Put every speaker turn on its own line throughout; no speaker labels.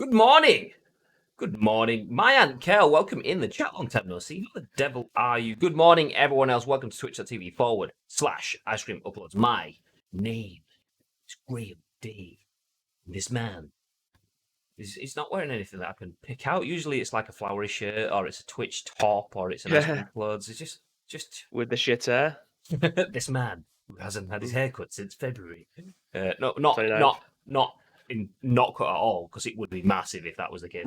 Good morning. Good morning. My Aunt Kel, welcome in the chat. Long time no see. Who the devil are you? Good morning, everyone else. Welcome to twitch.tv/ice cream uploads. My name is Graham Dave. This man is not wearing anything that I can pick out. Usually it's like a flowery shirt, or it's a Twitch top, or it's an ice cream clothes. It's just
with the shit hair.
this man who hasn't had his haircut since February. Not cut at all, because it would be massive if that was the case.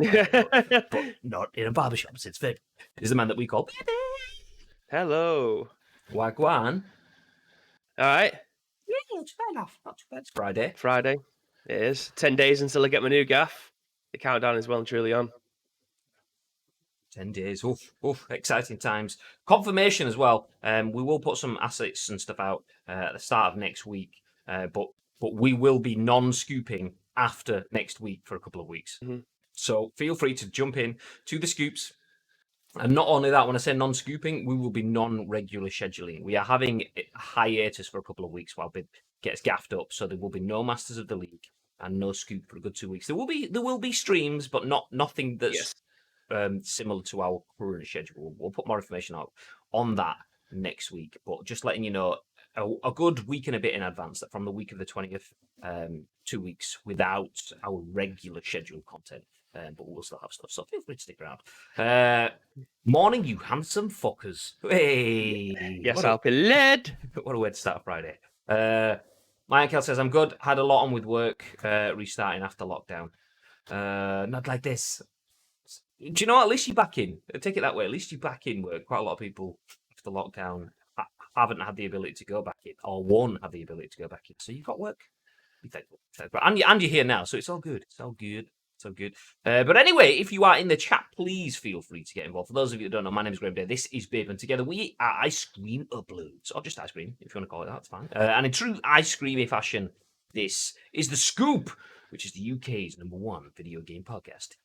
But not in a barbershop since February. Is the man that we call Baby.
Hello.
Wagwan.
All right.
Yeah, it's fair enough. Not too bad. It's Friday.
Friday. It is. 10 days until I get my new gaff. The countdown is well and truly on.
10 days. Oof, exciting times. Confirmation as well. We will put some assets and stuff out at the start of next week, but we will be non-scooping after next week for a couple of weeks.
Mm-hmm.
So feel free to jump in to the scoops. And not only that, when I say non-scooping, we will be non-regular scheduling. We are having a hiatus for a couple of weeks while Bib gets gaffed up. So there will be no Masters of the League and no scoop for a good 2 weeks. There will be streams, but nothing that's similar to our current schedule. We'll put more information out on that next week. But just letting you know, a good week and a bit in advance that from the week of the 20th, 2 weeks without our regular scheduled content. But we'll still have stuff, so feel free to stick around. Morning, you handsome fuckers. Hey!
Yes, I'll be led.
What a way to start a Friday. Michael says, I'm good. Had a lot on with work, restarting after lockdown. Not like this. Do you know what? At least you're back in. Take it that way. At least you're back in work. Quite a lot of people after lockdown haven't had the ability to go back in, or won't have the ability to go back in. So you've got work. Be thankful. And you're here now, so it's all good. It's all good. So good. But anyway, if you are in the chat, please feel free to get involved. For those of you that don't know, my name is Graham Day. This is Bib, and together we are Ice Cream Uploads, or just Ice Cream, if you want to call it that, it's fine. And in true Ice Creamy fashion, this is The Scoop, which is the UK's #1 video game podcast.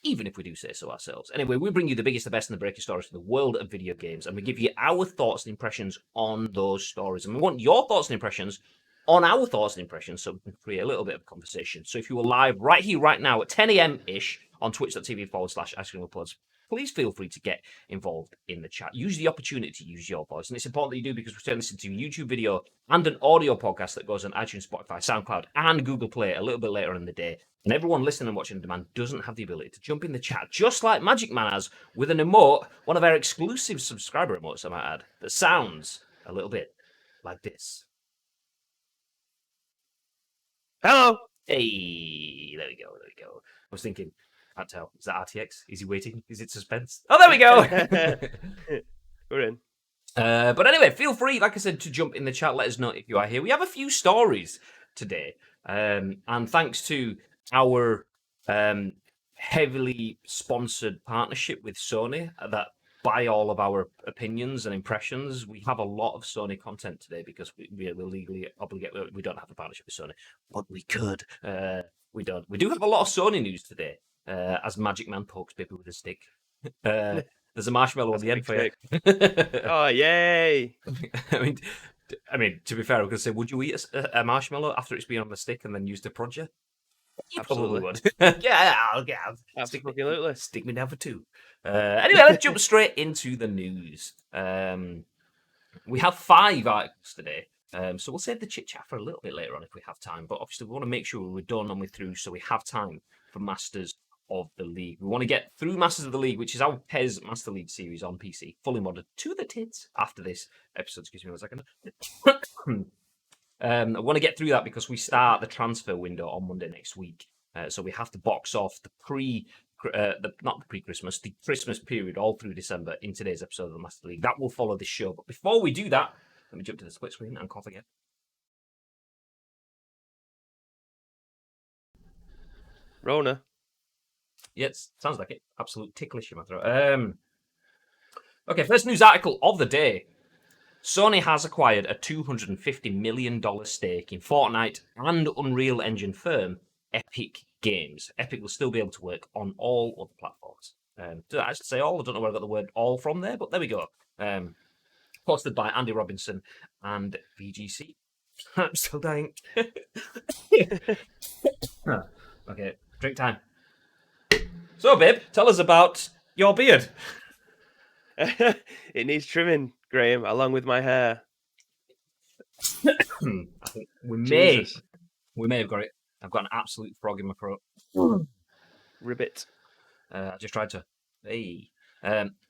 Even if we do say so ourselves. Anyway, we bring you the biggest, the best, and the breaking stories from the world of video games, and we give you our thoughts and impressions on those stories. And we want your thoughts and impressions on our thoughts and impressions, so we can create a little bit of conversation. So if you are live right here, right now, at 10 a.m.-ish on twitch.tv/ice cream uploads, please feel free to get involved in the chat. Use the opportunity to use your voice. And it's important that you do, because we're listening to a YouTube video and an audio podcast that goes on iTunes, Spotify, SoundCloud, and Google Play a little bit later in the day. And everyone listening and watching on demand doesn't have the ability to jump in the chat, just like Magic Man has, with an emote, one of our exclusive subscriber emotes, I might add, that sounds a little bit like this.
Hello.
Hey, there we go. I was thinking, can't tell. Is that RTX? Is he waiting? Is it suspense? Oh, there we go.
We're in.
But anyway, feel free, like I said, to jump in the chat. Let us know if you are here. We have a few stories today. And thanks to our heavily sponsored partnership with Sony that buy all of our opinions and impressions, we have a lot of Sony content today because we're legally obligated. We don't have a partnership with Sony, but we could. We don't. We do have a lot of Sony news today, as Magic Man pokes people with a stick. There's a marshmallow on the end for you.
Oh, yay!
I mean, to be fair, I was going to say, would you eat a marshmallow after it's been on the stick and then use the prod you? You probably would. Yeah,
Absolutely.
Stick me down for 2. Anyway, let's jump straight into the news. We have 5 articles today, so we'll save the chit-chat for a little bit later on if we have time. But obviously, we want to make sure we're done and we're through, so we have time for Masters of the League. We want to get through Masters of the League, which is our PES Master League series on PC, fully modded to the tits after this episode. Excuse me 1 second. I want to get through that because we start the transfer window on Monday next week. So we have to box off the Christmas period all through December in today's episode of the Master League. That will follow this show. But before we do that, let me jump to the split screen and cough again.
Rona.
Yes, sounds like it. Absolute ticklish in my throat. Okay, first news article of the day. Sony has acquired a $250 million stake in Fortnite and Unreal Engine firm Epic Games. Epic will still be able to work on all other platforms. Did I actually say all? I don't know where I got the word all from there, but there we go. Posted by Andy Robinson and VGC. I'm still dying. Okay, drink time. So, babe, tell us about your beard.
It needs trimming, Graham, along with my hair.
I think
Jesus.
we may have got it. I've got an absolute frog in my throat.
Ribbit.
I just tried to. Hey.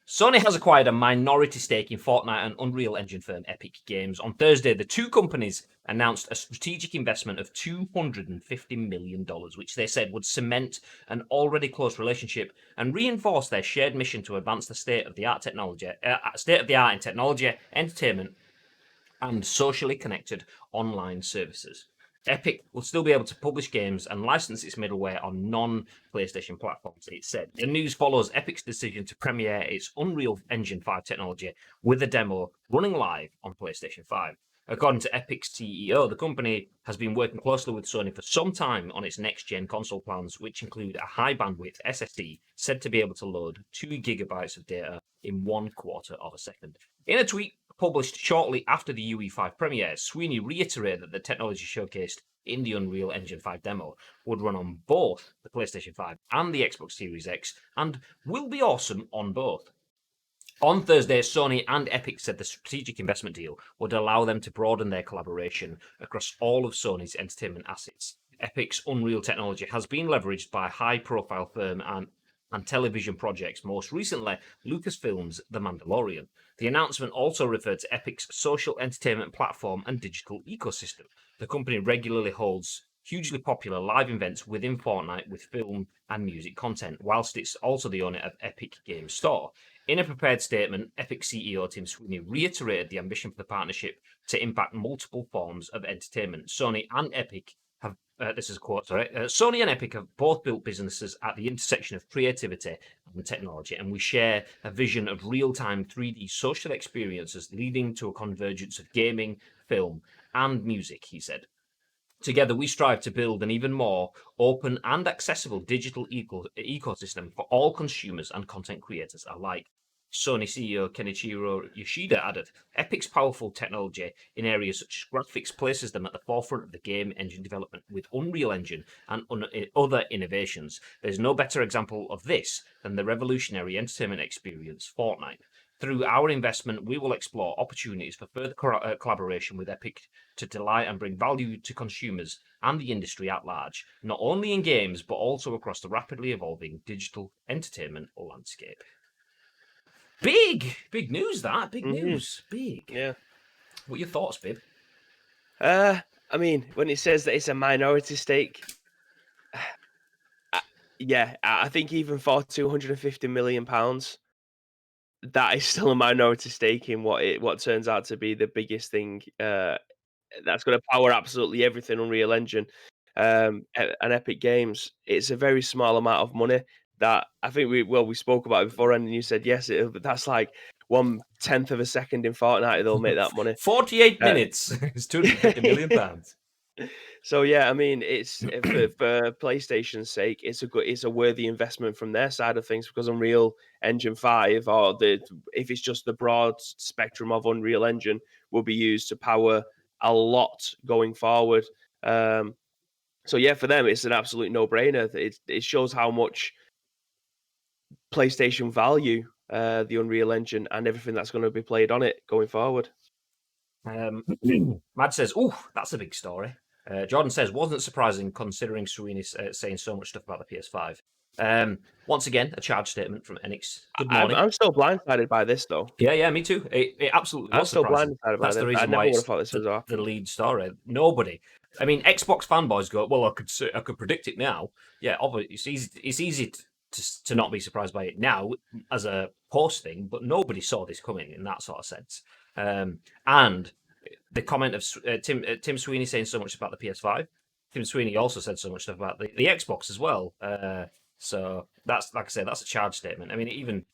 Sony has acquired a minority stake in Fortnite and Unreal Engine firm Epic Games. On Thursday, the two companies announced a strategic investment of $250 million, which they said would cement an already close relationship and reinforce their shared mission to advance the state-of-the-art in technology, entertainment, and socially connected online services. Epic will still be able to publish games and license its middleware on non-PlayStation platforms, it said. The news follows Epic's decision to premiere its Unreal Engine 5 technology with a demo running live on PlayStation 5. According to Epic's CEO, the company has been working closely with Sony for some time on its next-gen console plans, which include a high-bandwidth SSD said to be able to load 2 gigabytes of data in 1/4 of a second. In a tweet published shortly after the UE5 premiere, Sweeney reiterated that the technology showcased in the Unreal Engine 5 demo would run on both the PlayStation 5 and the Xbox Series X and will be awesome on both. On Thursday, Sony and Epic said the strategic investment deal would allow them to broaden their collaboration across all of Sony's entertainment assets. Epic's Unreal technology has been leveraged by high-profile firm and television projects, most recently Lucasfilm's The Mandalorian. The announcement also referred to Epic's social entertainment platform and digital ecosystem. The company regularly holds hugely popular live events within Fortnite with film and music content, whilst it's also the owner of Epic Games Store. In a prepared statement, Epic CEO Tim Sweeney reiterated the ambition for the partnership to impact multiple forms of entertainment. Sony and Epic have, this is a quote, sorry, Sony and Epic have both built businesses at the intersection of creativity and technology, and we share a vision of real-time 3D social experiences leading to a convergence of gaming, film, and music, he said. Together, we strive to build an even more open and accessible digital ecosystem for all consumers and content creators alike. Sony CEO Kenichiro Yoshida added, Epic's powerful technology in areas such as graphics places them at the forefront of the game engine development with Unreal Engine and other innovations. There's no better example of this than the revolutionary entertainment experience, Fortnite. Through our investment, we will explore opportunities for further collaboration with Epic to delight and bring value to consumers and the industry at large, not only in games, but also across the rapidly evolving digital entertainment landscape. Big news, that. Big news. Big.
Yeah.
What are your thoughts, Bib?
I mean, when it says that it's a minority stake, yeah, I think even for £250 million, that is still a minority stake in what turns out to be the biggest thing that's going to power absolutely everything Unreal Engine and Epic Games. It's a very small amount of money that I think we spoke about it before, and you said yes. That's like 1/10 of a second in Fortnite. They'll make that money.
48 minutes. It's £250 million.
So yeah, I mean, it's for PlayStation's sake, it's a worthy investment from their side of things because Unreal Engine 5 or if it's just the broad spectrum of Unreal Engine will be used to power a lot going forward. So yeah, for them, it's an absolute no-brainer. It shows how much PlayStation value the Unreal Engine and everything that's going to be played on it going forward.
Mad says, "Ooh, that's a big story." Jordan says, "Wasn't surprising considering Sweeney saying so much stuff about the PS5." Once again, a charge statement from Enix. Good morning.
I'm still blindsided by this, though.
Yeah, me too. It absolutely was
still
surprising.
blindsided by
That's the
this. I
reason
never
why
would have
it's
thought this was happened.
the lead story. Nobody. I mean, Xbox fanboys go, "Well, I could predict it now." Yeah, obviously, it's easy to not be surprised by it now as a post thing, but nobody saw this coming in that sort of sense. And the comment of Tim Sweeney saying so much about the PS5. Tim Sweeney also said so much stuff about the Xbox as well. So that's, like I said, that's a charge statement. I mean, it even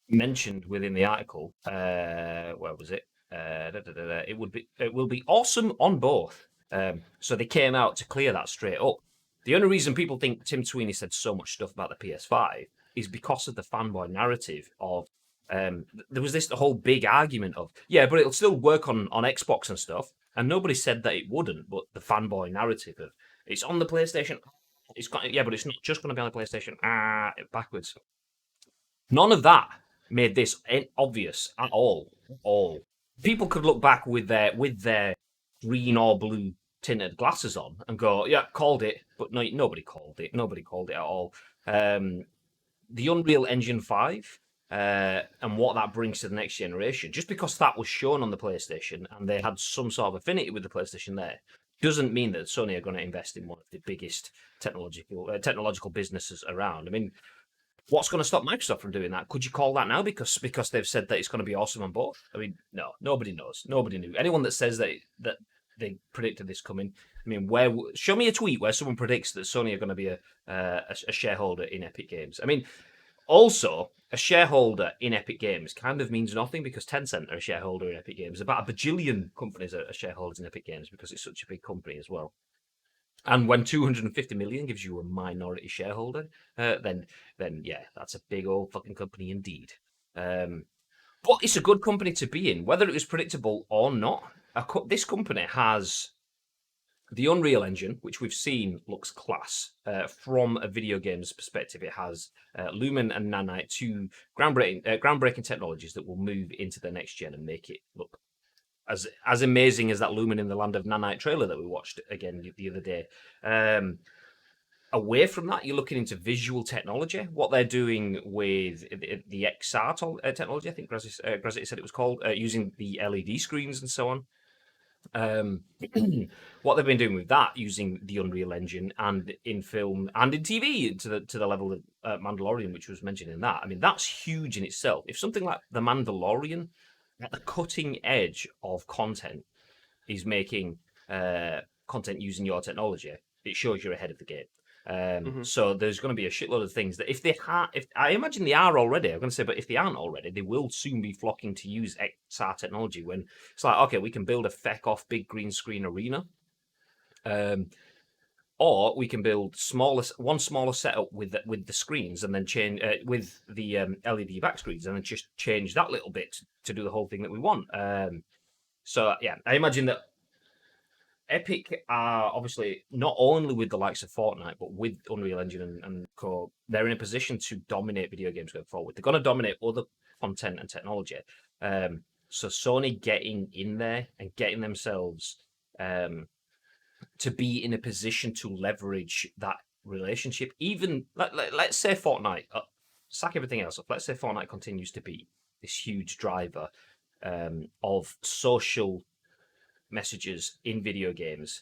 mentioned within the article. Where was it? It will be awesome on both. So they came out to clear that straight up. The only reason people think Tim Sweeney said so much stuff about the PS5 is because of the fanboy narrative of there was this whole big argument of, yeah, but it'll still work on Xbox and stuff. And nobody said that it wouldn't, but the fanboy narrative of it's on the PlayStation, it's got but it's not just going to be on the PlayStation. Backwards. None of that made this obvious at all. People could look back with their green or blue tinted glasses on and go, "Yeah, called it," but no, nobody called it. Nobody called it at all. The Unreal Engine 5 and what that brings to the next generation, just because that was shown on the PlayStation and they had some sort of affinity with the PlayStation there, doesn't mean that Sony are going to invest in one of the biggest technological businesses around. I mean, what's going to stop Microsoft from doing that? Could you call that now because they've said that it's going to be awesome on both? I mean, no, nobody knows. Nobody knew. Anyone that says that they predicted this coming, I mean, show me a tweet where someone predicts that Sony are going to be a shareholder in Epic Games. I mean, also, a shareholder in Epic Games kind of means nothing because Tencent are a shareholder in Epic Games. About a bajillion companies are shareholders in Epic Games because it's such a big company as well. And when 250 million gives you a minority shareholder, then yeah, that's a big old fucking company indeed. But it's a good company to be in, whether it was predictable or not. This company has the Unreal Engine, which we've seen looks class. From a video games perspective, it has Lumen and Nanite, two groundbreaking technologies that will move into the next gen and make it look as amazing as that Lumen in the Land of Nanite trailer that we watched again the other day. Away from that, you're looking into visual technology, what they're doing with the XR technology, I think Grazzy said it was called, using the LED screens and so on. What they've been doing with that, using the Unreal Engine and in film and in TV to the level of Mandalorian, which was mentioned in that. I mean, that's huge in itself. If something like the Mandalorian at the cutting edge of content is making content using your technology, it shows you're ahead of the game. So there's going to be a shitload of things that if I imagine they are already, I'm going to say, but if they aren't already, they will soon be flocking to use XR technology when it's like, okay, we can build a feck off big green screen arena. Or we can build one smaller setup with the screens and then change with the LED back screens and then just change that little bit to do the whole thing that we want. So yeah, I imagine that Epic are obviously not only with the likes of Fortnite, but with Unreal Engine and Co. They're in a position to dominate video games going forward. They're going to dominate other content and technology. So Sony getting in there and getting themselves to be in a position to leverage that relationship. Even let's say Fortnite, sack everything else up. Let's say Fortnite continues to be this huge driver of social messages in video games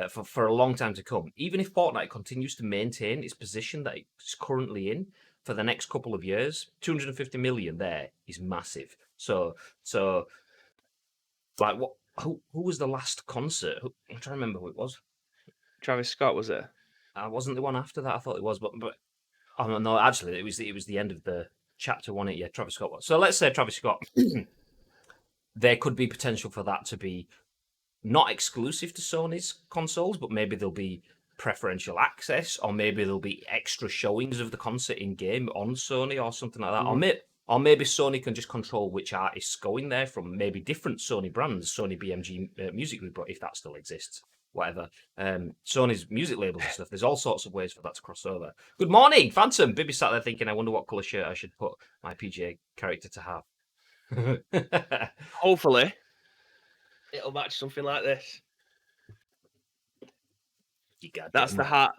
for a long time to come. Even if Fortnite continues to maintain its position that it's currently in for the next couple of years, 250 million there is massive. So like what? Who was the last concert? I'm trying to remember who it was.
Travis Scott, was it?
Wasn't the one after that? I thought it was, but oh no, actually it was the end of the chapter one. Yeah, Travis Scott was. So let's say Travis Scott. There could be potential for that to be not exclusive to Sony's consoles, but maybe there'll be preferential access, or maybe there'll be extra showings of the concert in game on Sony or something like that. Or maybe Sony can just control which artists go in there from maybe different Sony brands, Sony BMG Music Group, if that still exists, whatever. Sony's music labels and stuff. There's all sorts of ways for that to cross over. Good morning, Phantom. Bibby sat there thinking, I wonder what colour shirt I should put my PGA character to have.
Hopefully, it'll match something like this. That's the hat.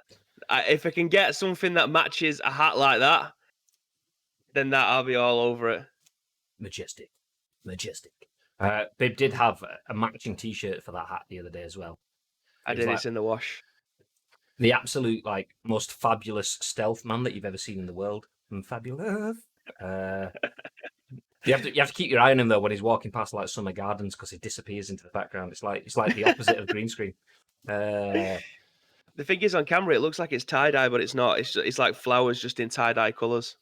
If I can get something that matches a hat like that, then I'll be all over it.
Majestic. Bib did have a matching T-shirt for that hat the other day as well.
It's in the wash.
The absolute most fabulous stealth man that you've ever seen in the world. Fabulous. You have to keep your eye on him though when he's walking past summer gardens because he disappears into the background. It's like the opposite of green screen.
The thing is, on camera, it looks like it's tie dye, but it's not. It's like flowers just in tie dye colours.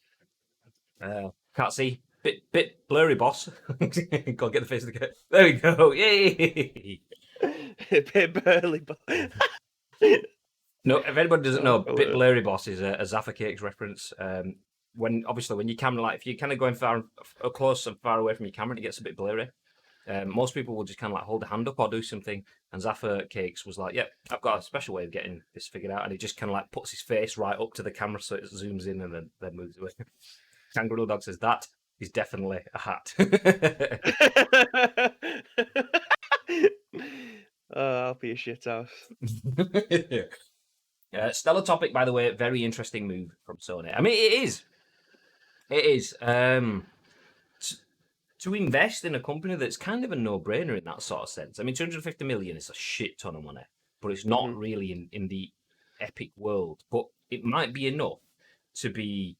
Can't see. Bit blurry, boss. Go get the face of the cat. There we go. Yay!
Bit blurry, boss.
No, if anybody doesn't know, Bit Blurry Boss is a Zaffa Cakes reference. When you camera if you're kind of going close and far away from your camera, it gets a bit blurry. most people will just kind of like hold a hand up or do something. And Zaffer Cakes was like, "Yep, I've got a special way of getting this figured out," and he just kind of like puts his face right up to the camera so it zooms in and then moves away. Kangaroo Dog says that is definitely a hat.
I'll be a shit house.
Stellar Topic, by the way, very interesting move from Sony. I mean, it is. It is. To invest in a company that's kind of a no-brainer in that sort of sense. I mean, 250 million is a shit ton of money, but it's not really in the Epic world. But it might be enough to be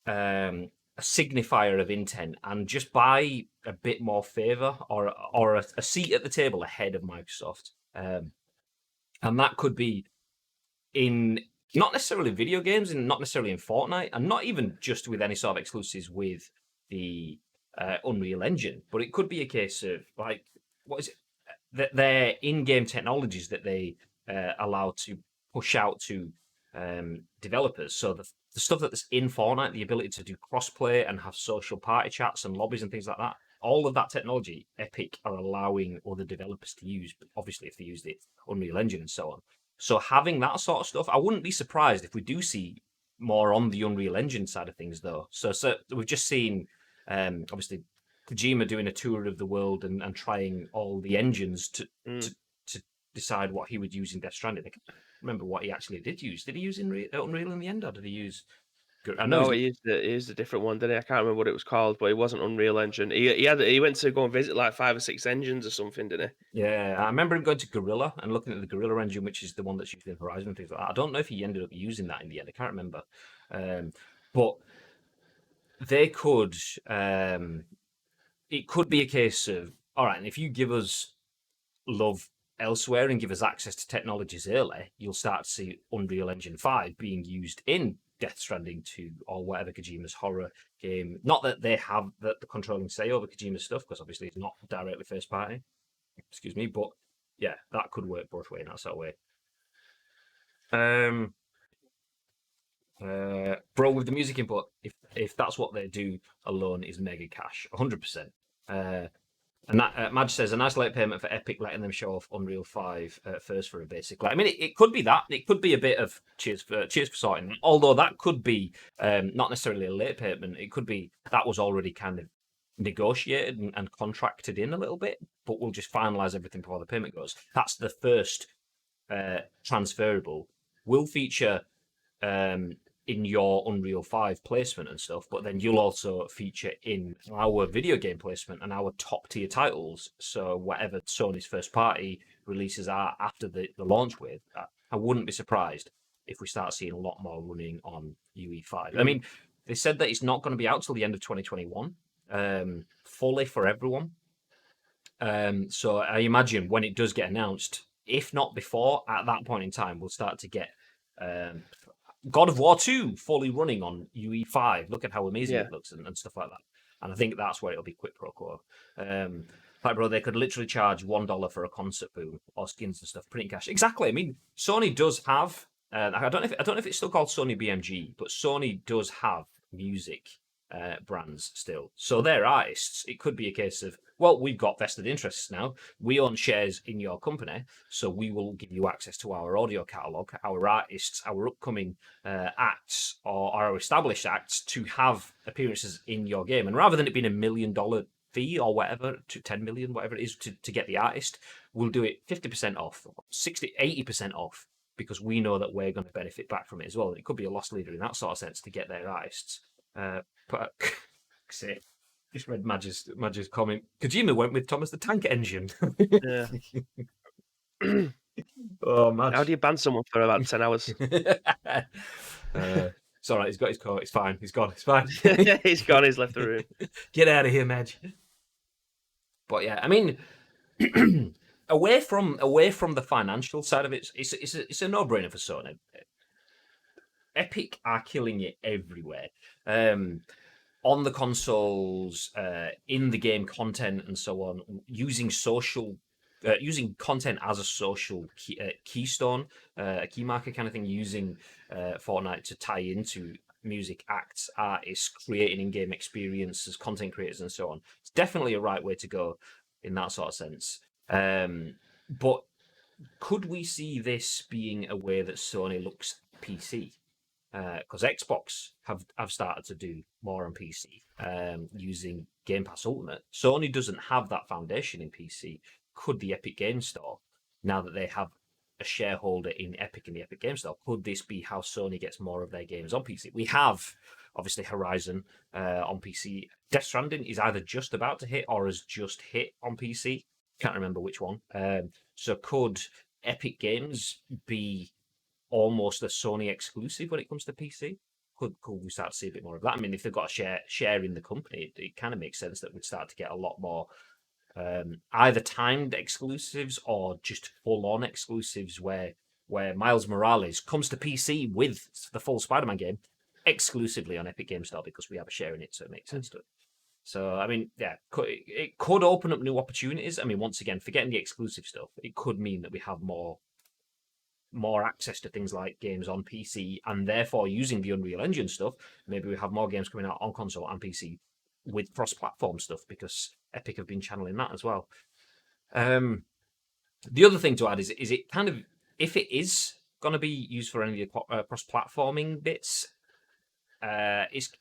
a signifier of intent and just buy a bit more favor or a seat at the table ahead of Microsoft. And that could be in not necessarily video games and not necessarily in Fortnite and not even just with any sort of exclusives with the Unreal Engine, but it could be a case of like, what is it? That their in-game technologies that they allow to push out to developers. So the stuff that's in Fortnite, the ability to do crossplay and have social party chats and lobbies and things like that, all of that technology, Epic are allowing other developers to use, obviously if they use the Unreal Engine and so on. So having that sort of stuff, I wouldn't be surprised if we do see more on the Unreal Engine side of things, though. So we've just seen, obviously, Kojima doing a tour of the world and trying all the engines to decide what he would use in Death Stranding. I can't remember what he actually did use. Did he use Unreal in the end, or did he use?
No, he used a different one, didn't he? I can't remember what it was called, but it wasn't Unreal Engine. He went to go and visit like 5 or 6 engines or something, didn't he?
Yeah, I remember him going to Gorilla and looking at the Gorilla engine, which is the one that's used in Horizon and things like that. I don't know if he ended up using that in the end. I can't remember. But they could. It could be a case of, all right, and if you give us love elsewhere and give us access to technologies early, you'll start to see Unreal Engine 5 being used in Death Stranding 2 or whatever Kojima's horror game. Not that they have the controlling say over Kojima's stuff, because obviously it's not directly first party. Excuse me, but yeah, that could work both ways in that sort of way. Bro, with the music input, if that's what they do alone, is mega cash, 100%. And that Madge says a nice late payment for Epic letting them show off Unreal 5 first for a basic. I mean, it could be that. It could be a bit of cheers for sorting. Although that could be not necessarily a late payment. It could be that was already kind of negotiated and contracted in a little bit, but we'll just finalize everything before the payment goes. That's the first transferable. Will feature in your Unreal 5 placement and stuff, but then you'll also feature in our video game placement and our top tier titles. So whatever Sony's first party releases are after the launch with, I wouldn't be surprised if we start seeing a lot more running on UE5. I mean, they said that it's not going to be out till the end of 2021, fully for everyone. So I imagine when it does get announced, if not before, at that point in time, we'll start to get God of War 2 fully running on UE5. Look at how amazing it looks and stuff like that. And I think that's where it'll be quid pro quo. Like, bro, they could literally charge $1 for a concert boom or skins and stuff, printing cash. Exactly. I mean, Sony does have. I don't know if it's still called Sony BMG, but Sony does have music brands still. So they're artists. It could be a case of, well, we've got vested interests now. We own shares in your company, so we will give you access to our audio catalogue, our artists, our upcoming acts, or our established acts to have appearances in your game. And rather than it being $1 million fee or whatever, to 10 million, whatever it is, to get the artist, we'll do it 50% off, 60, 80% off, because we know that we're going to benefit back from it as well. It could be a loss leader in that sort of sense to get their artists. But say, just read Madge's comment. Kojima went with Thomas the Tank Engine.
Yeah.
Oh, Madge.
How do you ban someone for about 10 hours?
It's all right. He's got his coat. It's fine. He's gone. It's fine.
He's gone. He's left the room.
Get out of here, Madge. But yeah, I mean, away from the financial side of it, it's a no-brainer for Sony. Epic are killing it everywhere. On the consoles, in the game content and so on, using content as a social keystone, a key marker kind of thing, using Fortnite to tie into music acts, artists, creating in-game experiences, content creators and so on. It's definitely a right way to go. in that sort of sense. But could we see this being a way that Sony looks PC? Because Xbox have started to do more on PC using Game Pass Ultimate. Sony doesn't have that foundation in PC. Could the Epic Game Store, now that they have a shareholder in Epic and the Epic Game Store, could this be how Sony gets more of their games on PC? We have obviously Horizon on PC. Death Stranding is either just about to hit or has just hit on PC. Can't remember which one. So could Epic Games be almost a Sony exclusive when it comes to PC? Could we start to see a bit more of that? I mean, if they've got a share in the company, it kind of makes sense that we'd start to get a lot more either timed exclusives or just full-on exclusives where Miles Morales comes to PC with the full Spider-Man game exclusively on Epic Game Store because we have a share in it, so it makes sense to it. So, I mean, yeah, it could open up new opportunities. I mean, once again, forgetting the exclusive stuff, it could mean that we have more access to things like games on PC, and therefore using the Unreal Engine stuff, maybe we have more games coming out on console and PC with cross-platform stuff because Epic have been channeling that as well. The other thing to add is it kind of, if it is going to be used for any of the cross-platforming bits, it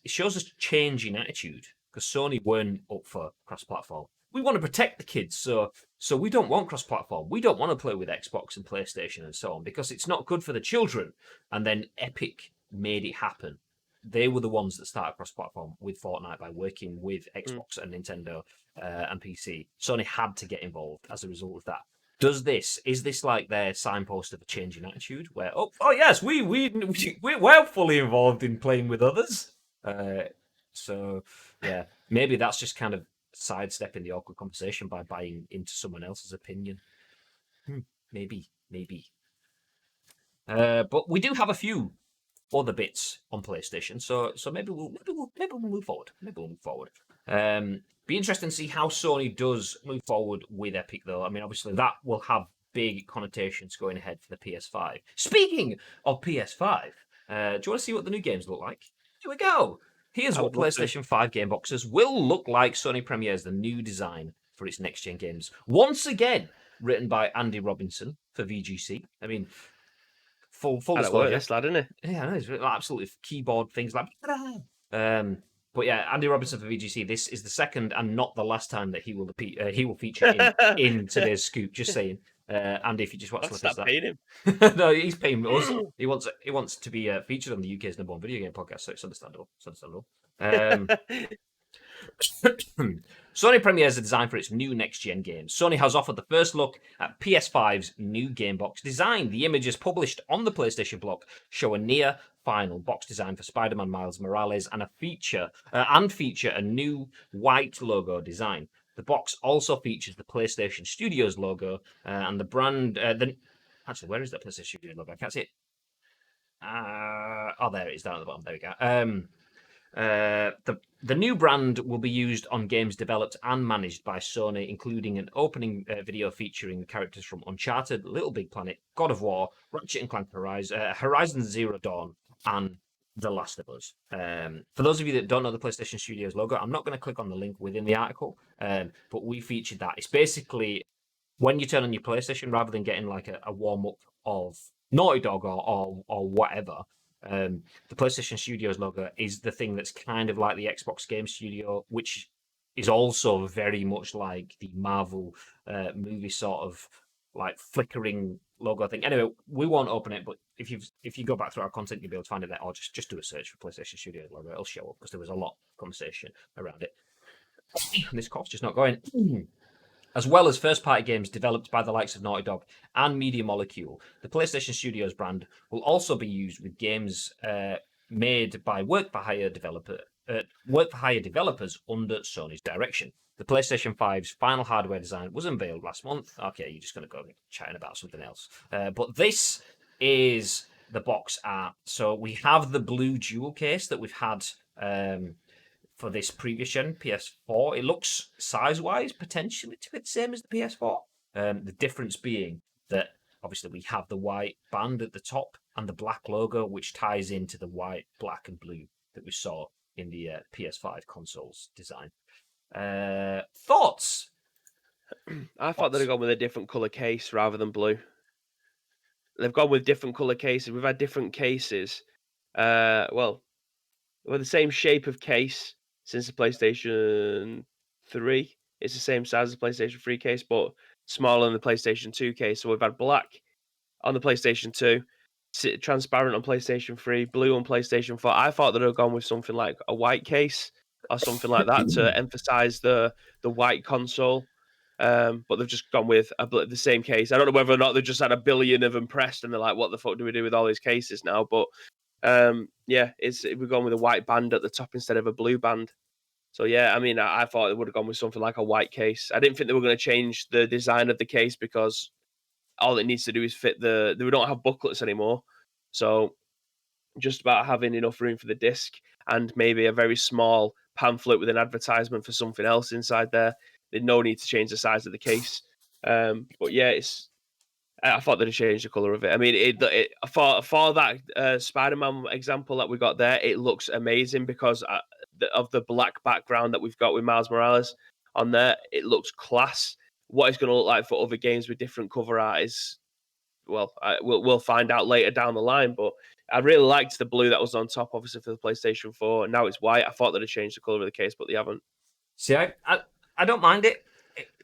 shows a change in attitude because Sony weren't up for cross-platform. We want to protect the kids, so we don't want cross-platform. We don't want to play with Xbox and PlayStation and so on because it's not good for the children. And then Epic made it happen. They were the ones that started cross-platform with Fortnite by working with Xbox and Nintendo and PC. Sony had to get involved as a result of that. Is this like their signpost of a change in attitude? Where oh yes, we're fully involved in playing with others. So yeah, maybe that's just kind of sidestepping the awkward conversation by buying into someone else's opinion. Maybe. But we do have a few other bits on PlayStation, so maybe we'll move forward. Be interesting to see how Sony does move forward with Epic, though. I mean, obviously that will have big connotations going ahead for the PS5. Speaking of PS5, do you want to see what the new games look like? Here we go. Here's what PlayStation 5 game boxes will look like. Sony premieres the new design for its next-gen games. Once again, written by Andy Robinson for VGC. I mean, full disclosure.
This lad, isn't it?
Yeah, I know, it's absolutely keyboard things like. But yeah, Andy Robinson for VGC. This is the second and not the last time that he will feature in today's scoop. Just saying, Andy, if you just watch
Stop paying him.
No, he's paying us. He wants to be featured on the UK's #1 video game podcast, so it's understandable. Sony premieres a design for its new next-gen games. Sony has offered the first look at PS5's new game box design. The images published on the PlayStation blog show a near-final box design for Spider-Man Miles Morales and feature a new white logo design. The box also features the PlayStation Studios logo and the brand. Actually, where is that PlayStation Studios logo? I can't see it. There it is down at the bottom. There we go. The new brand will be used on games developed and managed by Sony, including an opening video featuring the characters from Uncharted, Little Big Planet, God of War, Ratchet and Clank Horizon Zero Dawn, and The Last of Us. For those of you that don't know the PlayStation Studios logo, I'm not going to click on the link within the article, but we featured that. It's basically when you turn on your PlayStation, rather than getting like a warm-up of Naughty Dog or whatever, the PlayStation Studios logo is the thing that's kind of like the Xbox Game Studio, which is also very much like the Marvel movie sort of like flickering logo thing. Anyway, we won't open it, but if you go back through our content, you'll be able to find it there, or just do a search for PlayStation Studios logo. It'll show up because there was a lot of conversation around it. This cough's just not going. As well as first-party games developed by the likes of Naughty Dog and Media Molecule, the PlayStation Studios brand will also be used with games made by work-for-hire developers under Sony's direction. The PlayStation 5's final hardware design was unveiled last month. Okay, you're just going to go chatting about something else. But this is the box art. So we have the blue jewel case that we've had for this previous gen PS4. It looks size-wise potentially to be the same as the PS4. The difference being that obviously we have the white band at the top and the black logo, which ties into the white, black, and blue that we saw in the PS5 consoles design. Thoughts?
I thought they'd have gone with a different color case rather than blue. They've gone with different color cases. We've had different cases. Well, the same shape of case since the PlayStation 3. It's the same size as the PlayStation 3 case, but smaller than the PlayStation 2 case. So we've had black on the PlayStation 2, transparent on PlayStation 3, blue on PlayStation 4. I thought they'd have gone with something like a white case or something like that to emphasize the white console. But they've just gone with the same case. I don't know whether or not they've just had a billion of them pressed and they're like, what the fuck do we do with all these cases now? But yeah, we've gone with a white band at the top instead of a blue band. So yeah, I mean, I thought they would have gone with something like a white case. I didn't think they were going to change the design of the case because all it needs to do is fit we don't have booklets anymore. So just about having enough room for the disc and maybe a very small pamphlet with an advertisement for something else inside there. There's no need to change the size of the case. But yeah, I thought they'd change the color of it. I mean, for that Spider-Man example that we got there, it looks amazing because of the black background that we've got with Miles Morales on there. It looks class. What it's going to look like for other games with different cover art is, well, we'll find out later down the line. But I really liked the blue that was on top, obviously for the PlayStation 4. And now it's white. I thought they'd have changed the color of the case, but they haven't.
See, I don't mind it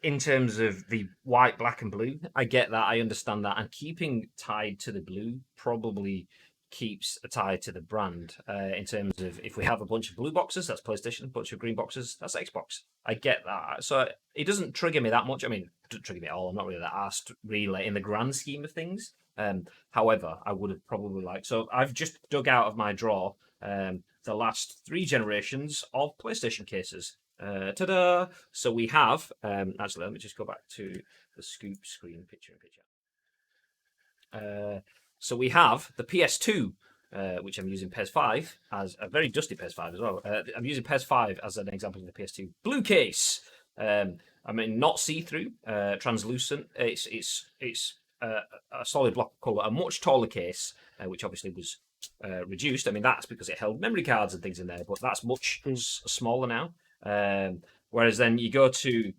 in terms of the white, black, and blue. I get that. I understand that. And keeping tied to the blue probably keeps a tie to the brand in terms of if we have a bunch of blue boxes, that's PlayStation, a bunch of green boxes, that's Xbox. I get that. So it doesn't trigger me that much. I mean, it doesn't trigger me at all. I'm not really that asked, really, in the grand scheme of things. However, I would have probably liked. So I've just dug out of my drawer the last 3 generations of PlayStation cases. Ta-da! So we have, actually, let me just go back to the scoop screen, picture in picture. So we have the PS2, which I'm using PS5 as a very dusty PS5 as well. I'm using PS5 as an example of the PS2 blue case. I mean, not see-through, translucent. It's a solid block of color, a much taller case, which obviously was reduced. I mean, that's because it held memory cards and things in there, but that's much smaller now. Whereas then you go to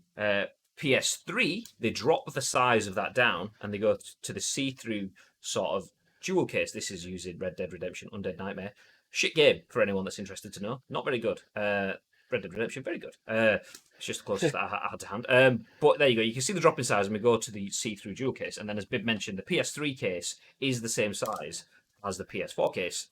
PS3, they drop the size of that down and they go to the see-through sort of dual case. This is using Red Dead Redemption Undead Nightmare. Shit game for anyone that's interested to know. Not very good. Red Dead Redemption, very good. It's just the closest that I had to hand. But there you go. You can see the drop in size and we go to the see-through dual case. And then as Bib mentioned, the PS3 case is the same size as the PS4 case.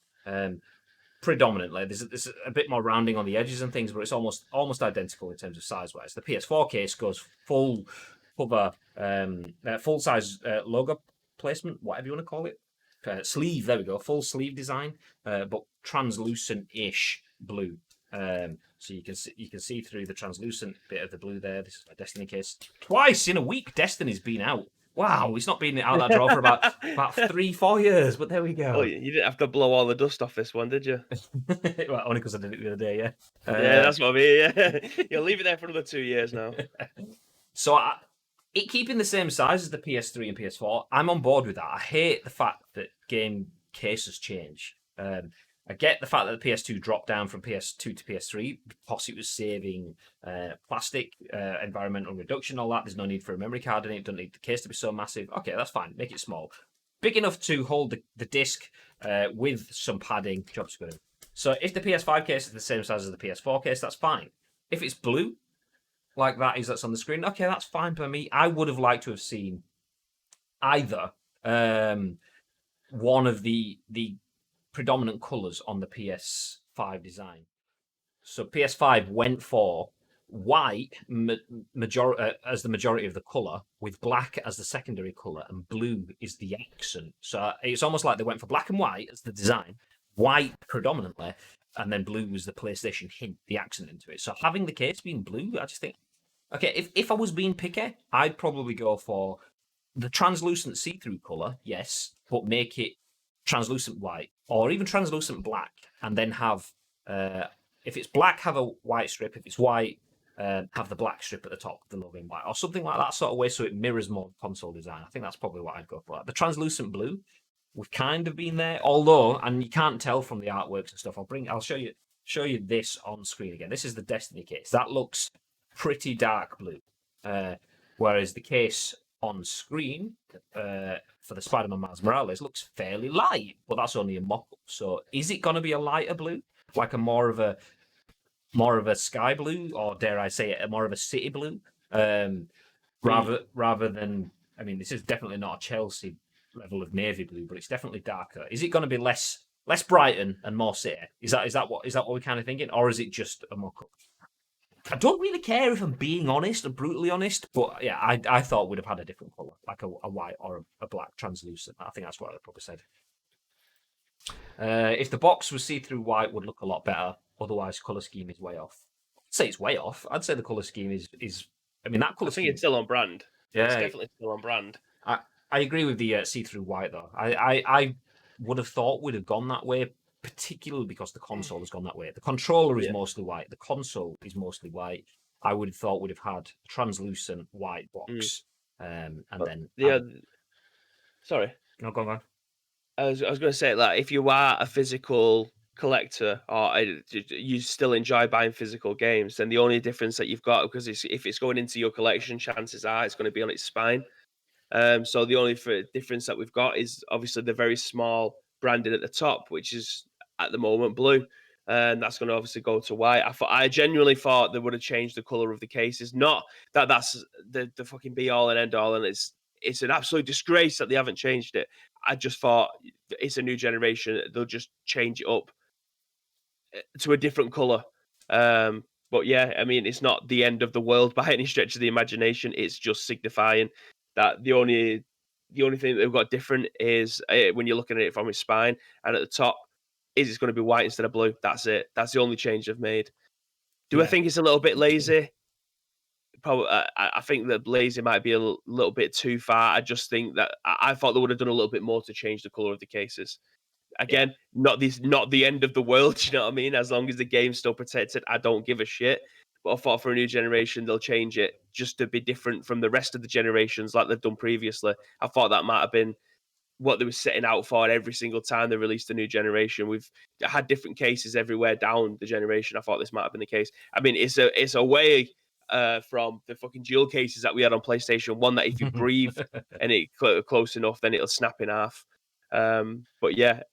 Predominantly, there's a bit more rounding on the edges and things, but it's almost identical in terms of size-wise. The PS4 case goes full cover, full-size logo placement, whatever you want to call it. Sleeve, there we go, full sleeve design, but translucent-ish blue. So you can see through the translucent bit of the blue there. This is my Destiny case. Twice in a week, Destiny's been out. Wow, it's not been out that drawer for about 3-4 years, but there we go.
Oh, you didn't have to blow all the dust off this one, did you?
Well, only because I did it the other day, yeah.
Yeah, that's what I mean. Yeah. You'll leave it there for another 2 years now.
So it keeping the same size as the PS3 and PS4, I'm on board with that. I hate the fact that game cases change. I get the fact that the PS2 dropped down from PS2 to PS3 because it was saving plastic, environmental reduction, all that. There's no need for a memory card in it. Don't need the case to be so massive. Okay, that's fine. Make it small. Big enough to hold the disc with some padding. Job's good. So if the PS5 case is the same size as the PS4 case, that's fine. If it's blue, like that's on the screen, okay, that's fine by me. I would have liked to have seen either one of the predominant colours on the PS5 design. So PS5 went for white as the majority of the colour, with black as the secondary colour, and blue is the accent. So it's almost like they went for black and white as the design, white predominantly, and then blue was the PlayStation hint, the accent into it. So having the case being blue, I just think, okay, if I was being picky, I'd probably go for the translucent see-through colour, yes, but make it translucent white or even translucent black, and then have if it's black, have a white strip. If it's white, have the black strip at the top, the logo in white, or something like that sort of way, so it mirrors more console design. I think that's probably what I'd go for. The translucent blue, we've kind of been there, although, and you can't tell from the artworks and stuff. I'll show you this on screen again. This is the Destiny case. That looks pretty dark blue. Whereas the case on screen for the Spider-Man Miles Morales looks fairly light, but that's only a mock-up. So is it going to be a lighter blue, like a more of a sky blue, or dare I say it, a more of a city blue, rather than? I mean, this is definitely not a Chelsea level of navy blue, but it's definitely darker. Is it going to be less Brighton and more city? Is that what we're kind of thinking, or is it just a mock-up? I don't really care if I'm being honest or brutally honest, but yeah, I thought we'd have had a different colour, like a white or a black translucent. I think that's what I'd probably said. If the box was see-through white, would look a lot better. Otherwise, colour scheme is way off. I'd say it's way off. I'd say the colour scheme is. I mean, that colour
I think
scheme.
it's still on brand.
Yeah,
It's definitely still on brand.
I agree with the see-through white though. I would have thought we'd have gone that way, particularly because the console has gone that way. The controller is mostly white. The console is mostly white. I would have thought we'd have had a translucent white box, and then
sorry.
No, go on.
I was going to say, like, if you are a physical collector or you still enjoy buying physical games, then the only difference that you've got, because if it's going into your collection, chances are it's going to be on its spine. So the only difference that we've got is obviously the very small branding at the top, which is at the moment blue, and that's going to obviously go to white. I genuinely thought they would have changed the color of the cases. Not that that's the fucking be all and end all, and it's an absolute disgrace that they haven't changed it. I just thought it's a new generation; they'll just change it up to a different color. But yeah, I mean, it's not the end of the world by any stretch of the imagination. It's just signifying that the only thing that they've got different is when you're looking at it from its spine, and at the top is it's going to be white instead of blue. That's it. That's the only change they've made. Do I think it's a little bit lazy? Probably. I think that lazy might be a little bit too far. I just think that I thought they would have done a little bit more to change the color of the cases. Again, not the end of the world. You know what I mean? As long as the game's still protected, I don't give a shit. But I thought for a new generation, they'll change it just to be different from the rest of the generations, like they've done previously. I thought that might have been what they were setting out for every single time they released a new generation. We've had different cases everywhere down the generation. I thought this might have been the case. I mean, it's a way from the fucking dual cases that we had on PlayStation 1 that if you breathe and it close enough, then it'll snap in half. But yeah,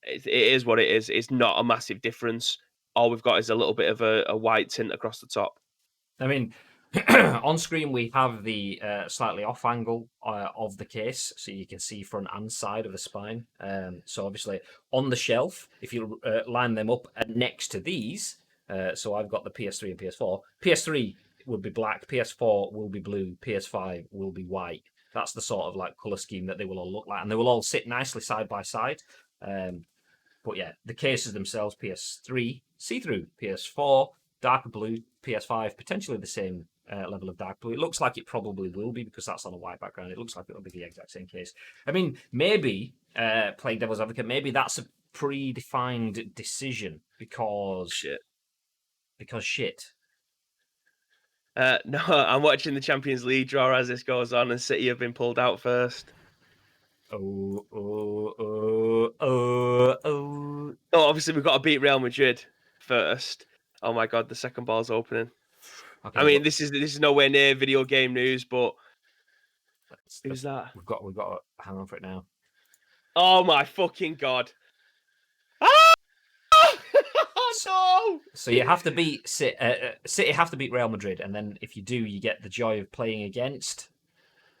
it is what it is. It's not a massive difference. All we've got is a little bit of a white tint across the top.
I mean, on screen we have the slightly off angle of the case, so you can see front and side of the spine. So obviously on the shelf, if you line them up next to these, so I've got the PS3 and PS4. PS3 will be black, PS4 will be blue, PS5 will be white. That's the sort of like color scheme that they will all look like, and they will all sit nicely side by side. But yeah, the cases themselves, PS3 see-through, PS4 darker blue, PS5 potentially the same level of dark blue. It looks like it probably will be because that's on a white background. It looks like it'll be the exact same case. I mean, maybe playing devil's advocate, maybe that's a predefined decision because shit.
No, I'm watching the Champions League draw as this goes on, and City have been pulled out first.
Oh,
obviously we've got to beat Real Madrid first. Oh my god, the second ball's opening. Okay, I mean, this is nowhere near video game news, but who's that?
We've got to hang on for it now.
Oh my fucking god! Ah! No!
So you have to beat City have to beat Real Madrid, and then if you do, you get the joy of playing against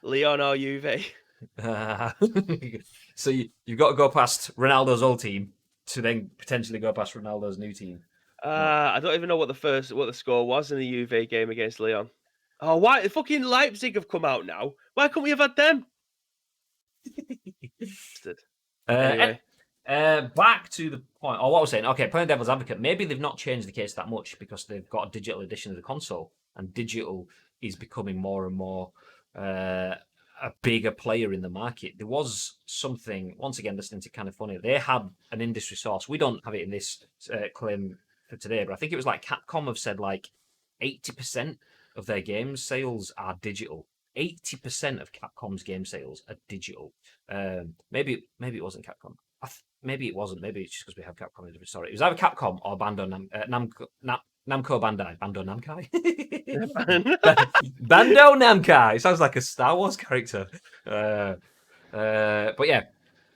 Leon or Juve.
So you've got to go past Ronaldo's old team to then potentially go past Ronaldo's new team.
I don't even know what the score was in the Juve game against Leon. Oh, why fucking Leipzig have come out now? Why couldn't we have had them?
Anyway. Back to the point, or what I was saying, okay, playing devil's advocate, maybe they've not changed the case that much because they've got a digital edition of the console, and digital is becoming more and more a bigger player in the market. There was something, once again, listening to Kind of Funny, they had an industry source. We don't have it in this claim for today, but I think it was like Capcom have said like 80% of their game sales are digital. 80% of Capcom's game sales are digital. Maybe it wasn't Capcom. maybe it wasn't. Maybe it's just because we have Capcom in a different story. It was either Capcom or Namco Bandai. Bando Namkai? Bando Namkai. It sounds like a Star Wars character. But yeah,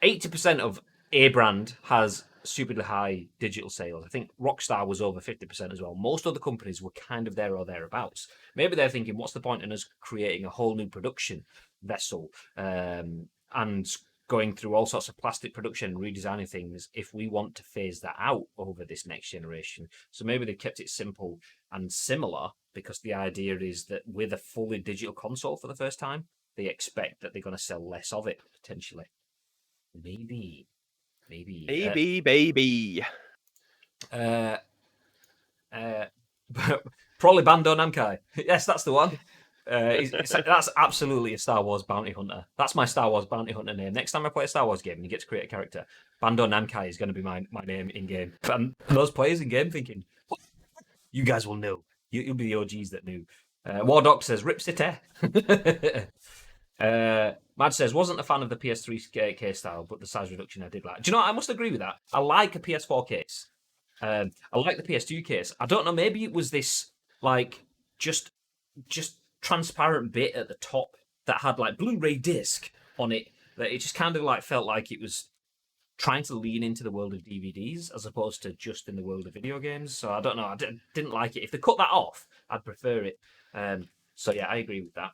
80% of a brand has stupidly high digital sales. I think Rockstar was over 50% as well. Most other companies were kind of there or thereabouts. Maybe they're thinking, what's the point in us creating a whole new production vessel and going through all sorts of plastic production and redesigning things if we want to phase that out over this next generation? So maybe they've kept it simple and similar because the idea is that with a fully digital console for the first time, they expect that they're going to sell less of it potentially. Maybe.
Baby.
Probably Bando Namkai. Yes, that's the one. That's absolutely a Star Wars bounty hunter. That's my Star Wars bounty hunter name. Next time I play a Star Wars game and you get to create a character, Bando Namkai is going to be my name in game. And those players in game thinking, you guys will know. You'll be the OGs that knew. War Doc says, Rip City. Mad says, wasn't a fan of the PS3 case style, but the size reduction I did like. Do you know what? I must agree with that. I like a PS4 case. I like the PS2 case. I don't know, maybe it was this like just transparent bit at the top that had like Blu-ray disc on it, that it just kind of like felt like it was trying to lean into the world of DVDs as opposed to just in the world of video games. So I don't know. I didn't like it. If they cut that off, I'd prefer it. So yeah, I agree with that.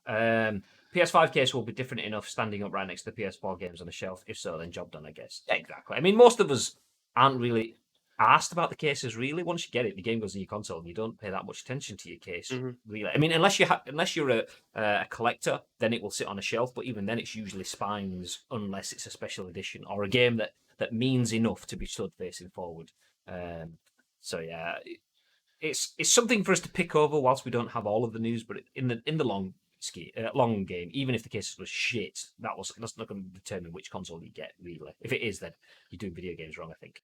PS5 case will be different enough standing up right next to the PS4 games on the shelf. If so, then job done, I guess. Yeah, exactly. I mean, most of us aren't really asked about the cases, really. Once you get it, the game goes in your console and you don't pay that much attention to your case, really. I mean, unless you're a collector, then it will sit on a shelf, but even then it's usually spines unless it's a special edition or a game that means enough to be stood facing forward. So yeah, it's something for us to pick over whilst we don't have all of the news, but in the long game, even if the cases were shit, that's not going to determine which console you get, really. If it is, then you're doing video games wrong, I think.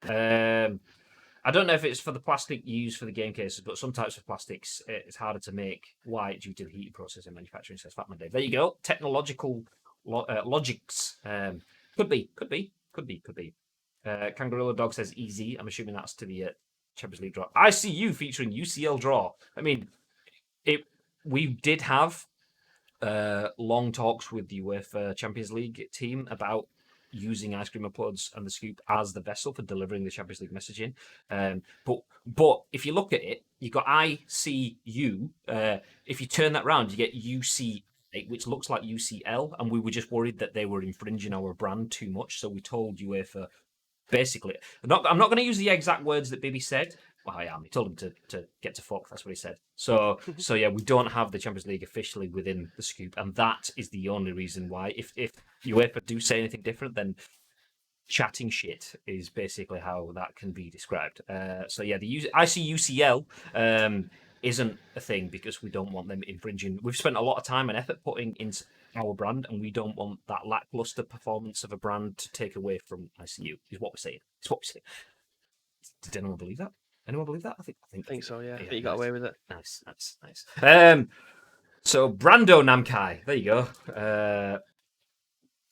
I don't know if it's for the plastic used for the game cases, but some types of plastics, it's harder to make white due to the heating process in manufacturing, says Fatman Dave. There you go. Technological logics. Could be. Kangaroo Dog says easy. I'm assuming that's to the Champions League draw. ICU featuring UCL draw. I mean, we did have long talks with the UEFA Champions League team about using Ice Cream Uploads and the Scoop as the vessel for delivering the Champions League messaging. But if you look at it, you got ICU. If you turn that round, you get UC, which looks like UCL, and we were just worried that they were infringing our brand too much. So we told UEFA, basically, I'm not going to use the exact words that Bibby said. Well, I am. He told him to get to fuck. That's what he said. So yeah, we don't have the Champions League officially within the Scoop, and that is the only reason why. If UEFA do say anything different, then chatting shit is basically how that can be described. So yeah, the ICUCL isn't a thing because we don't want them infringing. We've spent a lot of time and effort putting into our brand, and we don't want that lackluster performance of a brand to take away from ICU. Is what we're saying. It's what we're saying. Did anyone believe that? Anyone believe that? I think
so, yeah. I think you got away with it.
Nice. So Brando Namkai, there you go.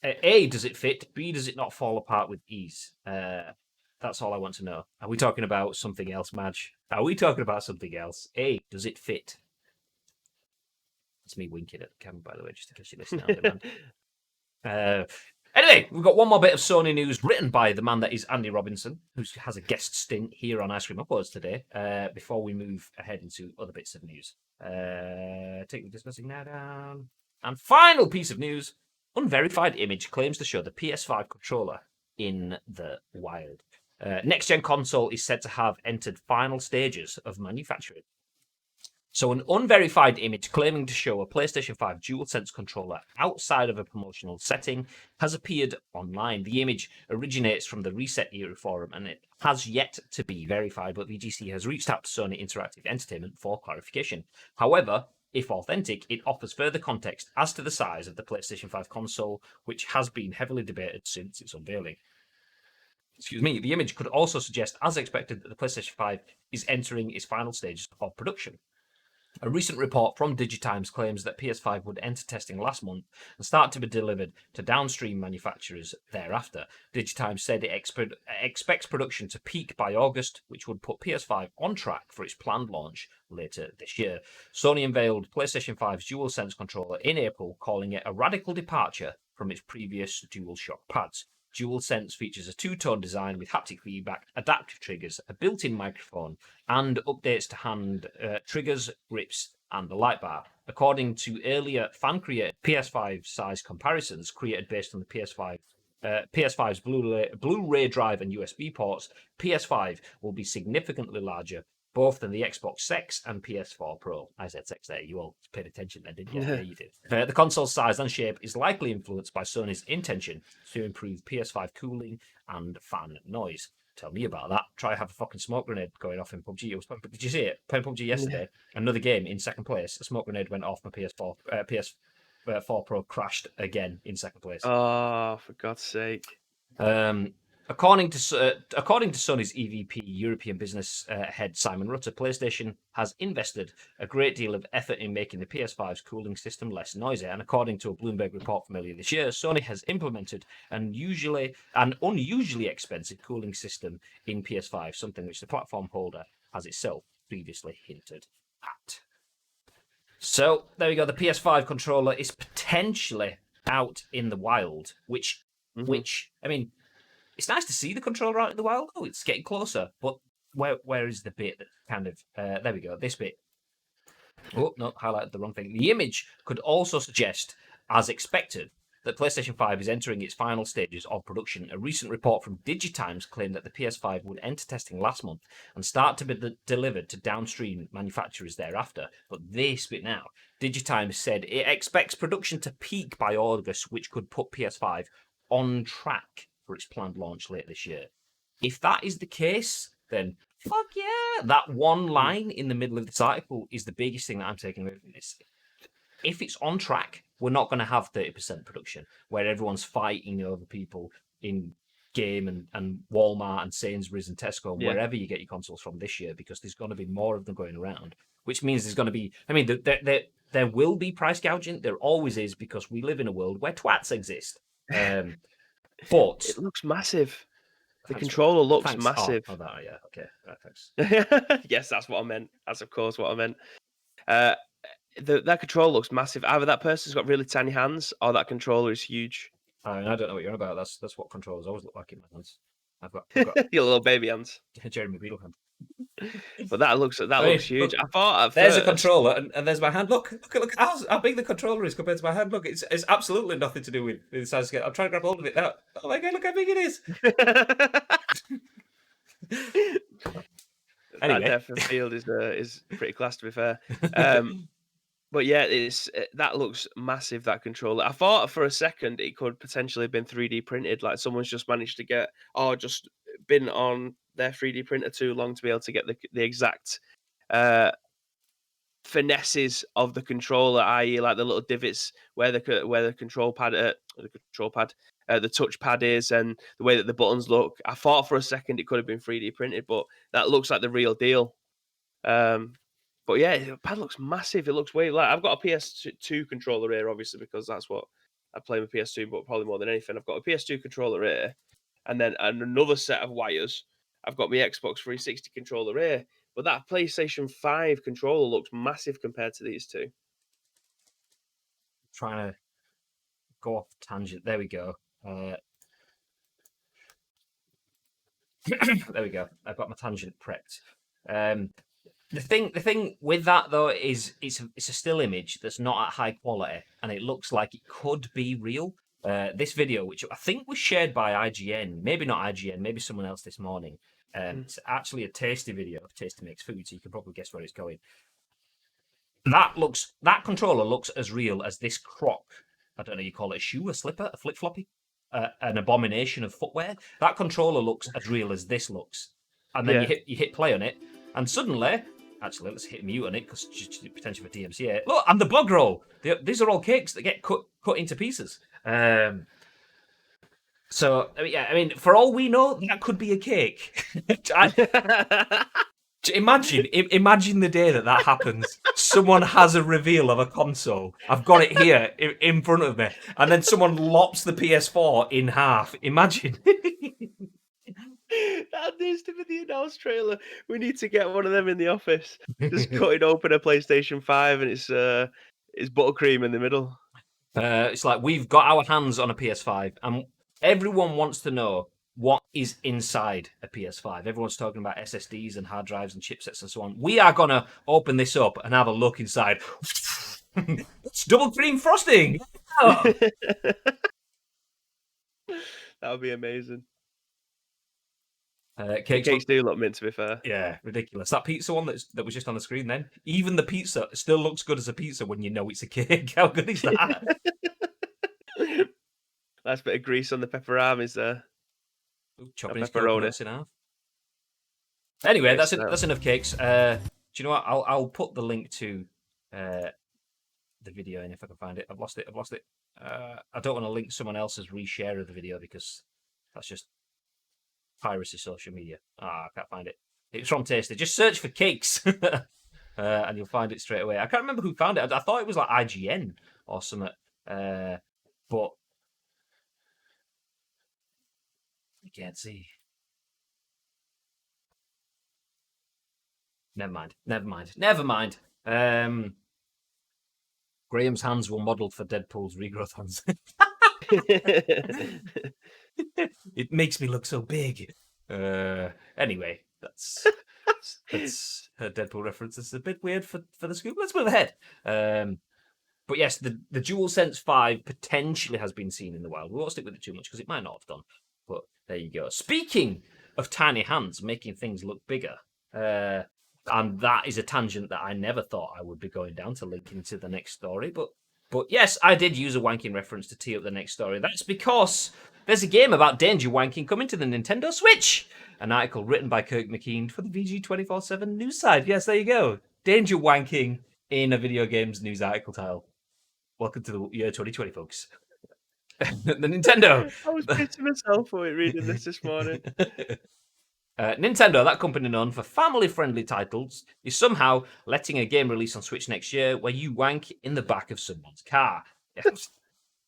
A, does it fit? B, does it not fall apart with ease? That's all I want to know. Are we talking about something else, Madge? Are we talking about something else? A, does it fit? That's me winking at the camera, by the way, just in case you listen on demand. Anyway, we've got one more bit of Sony news written by the man that is Andy Robinson, who has a guest stint here on Ice Cream Uploads today, before we move ahead into other bits of news. Take the discussing now down. And final piece of news, Unverified Image claims to show the PS5 controller in the wild. Next-gen console is said to have entered final stages of manufacturing. So an unverified image claiming to show a PlayStation 5 DualSense controller outside of a promotional setting has appeared online. The image originates from the Reset Era forum and it has yet to be verified, but VGC has reached out to Sony Interactive Entertainment for clarification. However, if authentic, it offers further context as to the size of the PlayStation 5 console, which has been heavily debated since its unveiling. The image could also suggest, as expected, that the PlayStation 5 is entering its final stages of production. A recent report from Digitimes claims that PS5 would enter testing last month and start to be delivered to downstream manufacturers thereafter. Digitimes said it expects production to peak by August, which would put PS5 on track for its planned launch later this year. Sony unveiled PlayStation 5's DualSense controller in April, calling it a radical departure from its previous DualShock pads. DualSense features a two-tone design with haptic feedback, adaptive triggers, a built-in microphone, and updates to hand triggers, grips, and the light bar. According to earlier fan-created PS5 size comparisons created based on the PS5's Blu-ray drive and USB ports, PS5 will be significantly larger, both than the Xbox X and PS4 Pro. I said X there. You all paid attention then, didn't you? Yeah, you did. The console's size and shape is likely influenced by Sony's intention to improve PS5 cooling and fan noise. Tell me about that. Try have a fucking smoke grenade going off in PUBG. Did you see it? Playing PUBG yesterday. Another game in second place. A smoke grenade went off my PS4 Pro crashed again in second place.
Oh, for God's sake.
According to Sony's EVP European business head Simon Rutter, PlayStation has invested a great deal of effort in making the PS5's cooling system less noisy. And according to a Bloomberg report from earlier this year, Sony has implemented an unusually expensive cooling system in PS5, something which the platform holder has itself previously hinted at. So there we go. The PS5 controller is potentially out in the wild, which I mean. It's nice to see the controller out in the wild. Oh, it's getting closer. But where is the bit that kind of... there we go, this bit. Oh, no, highlighted the wrong thing. The image could also suggest, as expected, that PlayStation 5 is entering its final stages of production. A recent report from Digitimes claimed that the PS5 would enter testing last month and start to be delivered to downstream manufacturers thereafter. But this bit now, Digitimes said it expects production to peak by August, which could put PS5 on track for its planned launch later this year. If that is the case, then fuck yeah! That one line in the middle of this article is the biggest thing that I'm taking away from this. If it's on track, we're not going to have 30% production where everyone's fighting over people in Game and Walmart and Sainsbury's and Tesco and wherever you get your consoles from this year, because there's going to be more of them going around, which means there's going to be... I mean, there will be price gouging. There always is, because we live in a world where twats exist. But
it looks massive. The controller looks
thanks.
massive.
Oh, that, yeah, okay. Right, thanks.
Yes, that's what I meant. That's of course what I meant. That controller looks massive. Either that person's got really tiny hands, or that controller is huge.
I don't know what you're on about. That's what controllers always look like in my hands. I've got
your little baby hands.
Jeremy Beadle hand.
But that looks huge.
Look,
I thought at
there's
first...
a controller and there's my hand. Look how big the controller is compared to my hand. Look, it's absolutely nothing to do with the size scale. I'm trying to grab hold of it now. Oh my god, look how big it is. Anyway.
That depth of field is pretty class, to be fair. But yeah, that looks massive, that controller. I thought for a second it could potentially have been 3D printed, like someone's just managed to get, just been on their 3D printer too long to be able to get the exact finesses of the controller, i.e., like the little divots where the control pad, the touch pad is, and the way that the buttons look. I thought for a second it could have been 3D printed, but that looks like the real deal. But yeah, the pad looks massive. It looks way like I've got a PS2 controller here, obviously, because that's what I play with PS2. But probably more than anything, I've got a PS2 controller here, and then another set of wires. I've got my Xbox 360 controller here, but that PlayStation 5 controller looks massive compared to these two.
Trying to go off tangent. There we go. There we go. I've got my tangent prepped. The thing with that though is it's a still image that's not at high quality, and it looks like it could be real. This video, which I think was shared by IGN, maybe not IGN, maybe someone else this morning. It's actually a Tasty video. Tasty makes food, so you can probably guess where it's going. That controller looks as real as this croc. I don't know, you call it a shoe, a slipper, a flip-floppy, an abomination of footwear. That controller looks as real as this looks. And then you hit play on it, and suddenly, actually, let's hit mute on it because potential for DMCA. Look, and the bug roll. These are all cakes that get cut into pieces. So, I mean, for all we know, that could be a cake. Do Imagine the day that happens. Someone has a reveal of a console. I've got it here in front of me, and then someone lops the PS4 in half. Imagine.
That needs to be the announced trailer. We need to get one of them in the office. Just cutting open a PlayStation 5 and it's buttercream in the middle.
It's like we've got our hands on a PS5, and everyone wants to know what is inside a PS5. Everyone's talking about SSDs and hard drives and chipsets and so on. We are gonna open this up and have a look inside. It's double cream frosting. Oh.
That would be amazing.
Cakes
do look mint, to be fair.
Yeah, ridiculous. That pizza one that was just on the screen then, even the pizza still looks good as a pizza when you know it's a cake. How good is that?
Nice bit of grease on the pepperonis there.
Chopping his coconuts in half. Anyway, that's enough cakes. Do you know what? I'll put the link to the video in if I can find it. I've lost it. I don't want to link someone else's reshare of the video because that's just piracy social media. I can't find it. It's from Tasty. Just search for cakes and you'll find it straight away. I can't remember who found it. I thought it was like IGN or something. But I can't see. Never mind. Graham's hands were modelled for Deadpool's regrowth hands. It makes me look so big. Anyway, that's her Deadpool reference. It's a bit weird for the scoop. Let's move ahead. But yes, the DualSense 5 potentially has been seen in the wild. We won't stick with it too much because it might not have done. But there you go. Speaking of tiny hands making things look bigger, and that is a tangent that I never thought I would be going down to link into the next story. But yes, I did use a wanking reference to tee up the next story. That's because there's a game about danger wanking coming to the Nintendo Switch. An article written by Kirk McKeand for the VG247 news site. Yes, there you go. Danger wanking in a video games news article title. Welcome to the year 2020, folks. The Nintendo.
I was pitching myself for it reading this morning.
Nintendo, that company known for family-friendly titles, is somehow letting a game release on Switch next year where you wank in the back of someone's car. Yes.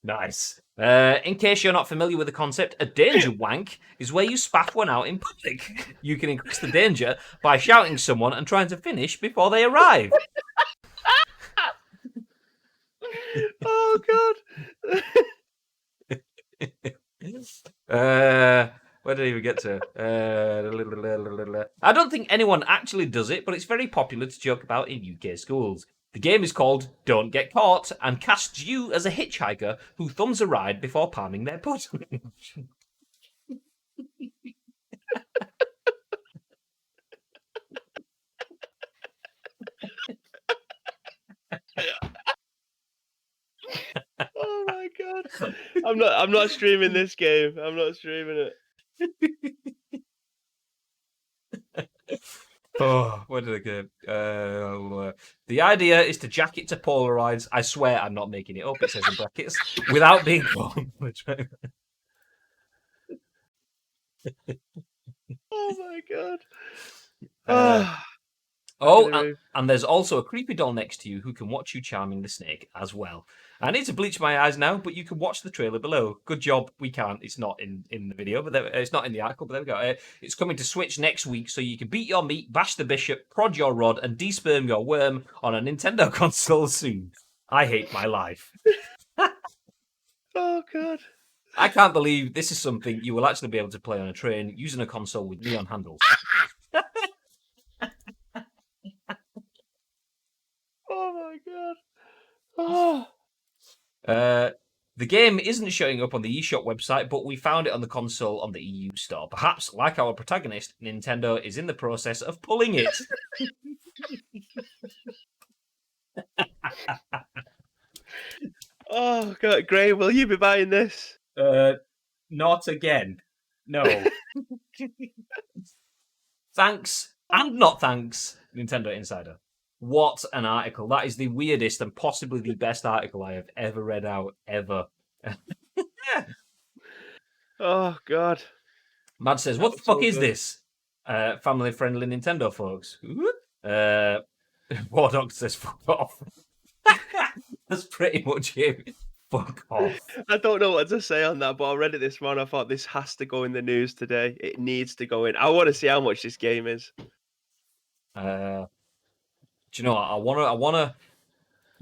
Nice. In case you're not familiar with the concept, a danger wank is where you spat one out in public. You can increase the danger by shouting someone and trying to finish before they arrive.
Oh, God.
Where did I even get to? I don't think anyone actually does it, but it's very popular to joke about in UK schools. The game is called Don't Get Caught and casts you as a hitchhiker who thumbs a ride before palming their butt.
Oh my God. I'm not streaming this game. I'm not streaming it.
Oh, where did I go? The idea is to jack it to Polaroids. I swear I'm not making it up. It says in brackets without being caught.
Oh my God.
And there's also a creepy doll next to you who can watch you charming the snake as well. I need to bleach my eyes now, but you can watch the trailer below. Good job. We can't. It's not in the video, but it's not in the article, but there we go. It's coming to Switch next week, so you can beat your meat, bash the bishop, prod your rod, and desperm your worm on a Nintendo console soon. I hate my life.
Oh, God.
I can't believe this is something you will actually be able to play on a train using a console with neon handles.
Oh my God. Oh.
The game isn't showing up on the eShop website, but we found it on the console on the EU store. Perhaps, like our protagonist, Nintendo is in the process of pulling it.
Oh God, Gray, will you be buying this?
Not again. No. Thanks and not thanks, Nintendo Insider. What an article. That is the weirdest and possibly the best article I have ever read out, ever.
Oh, God.
Mad says, what the fuck is this? family-friendly Nintendo folks. Wardock says fuck off. That's pretty much it. Fuck off.
I don't know what to say on that, but I read it this morning. I thought this has to go in the news today. It needs to go in. I want to see how much this game is.
Do you know what? I wanna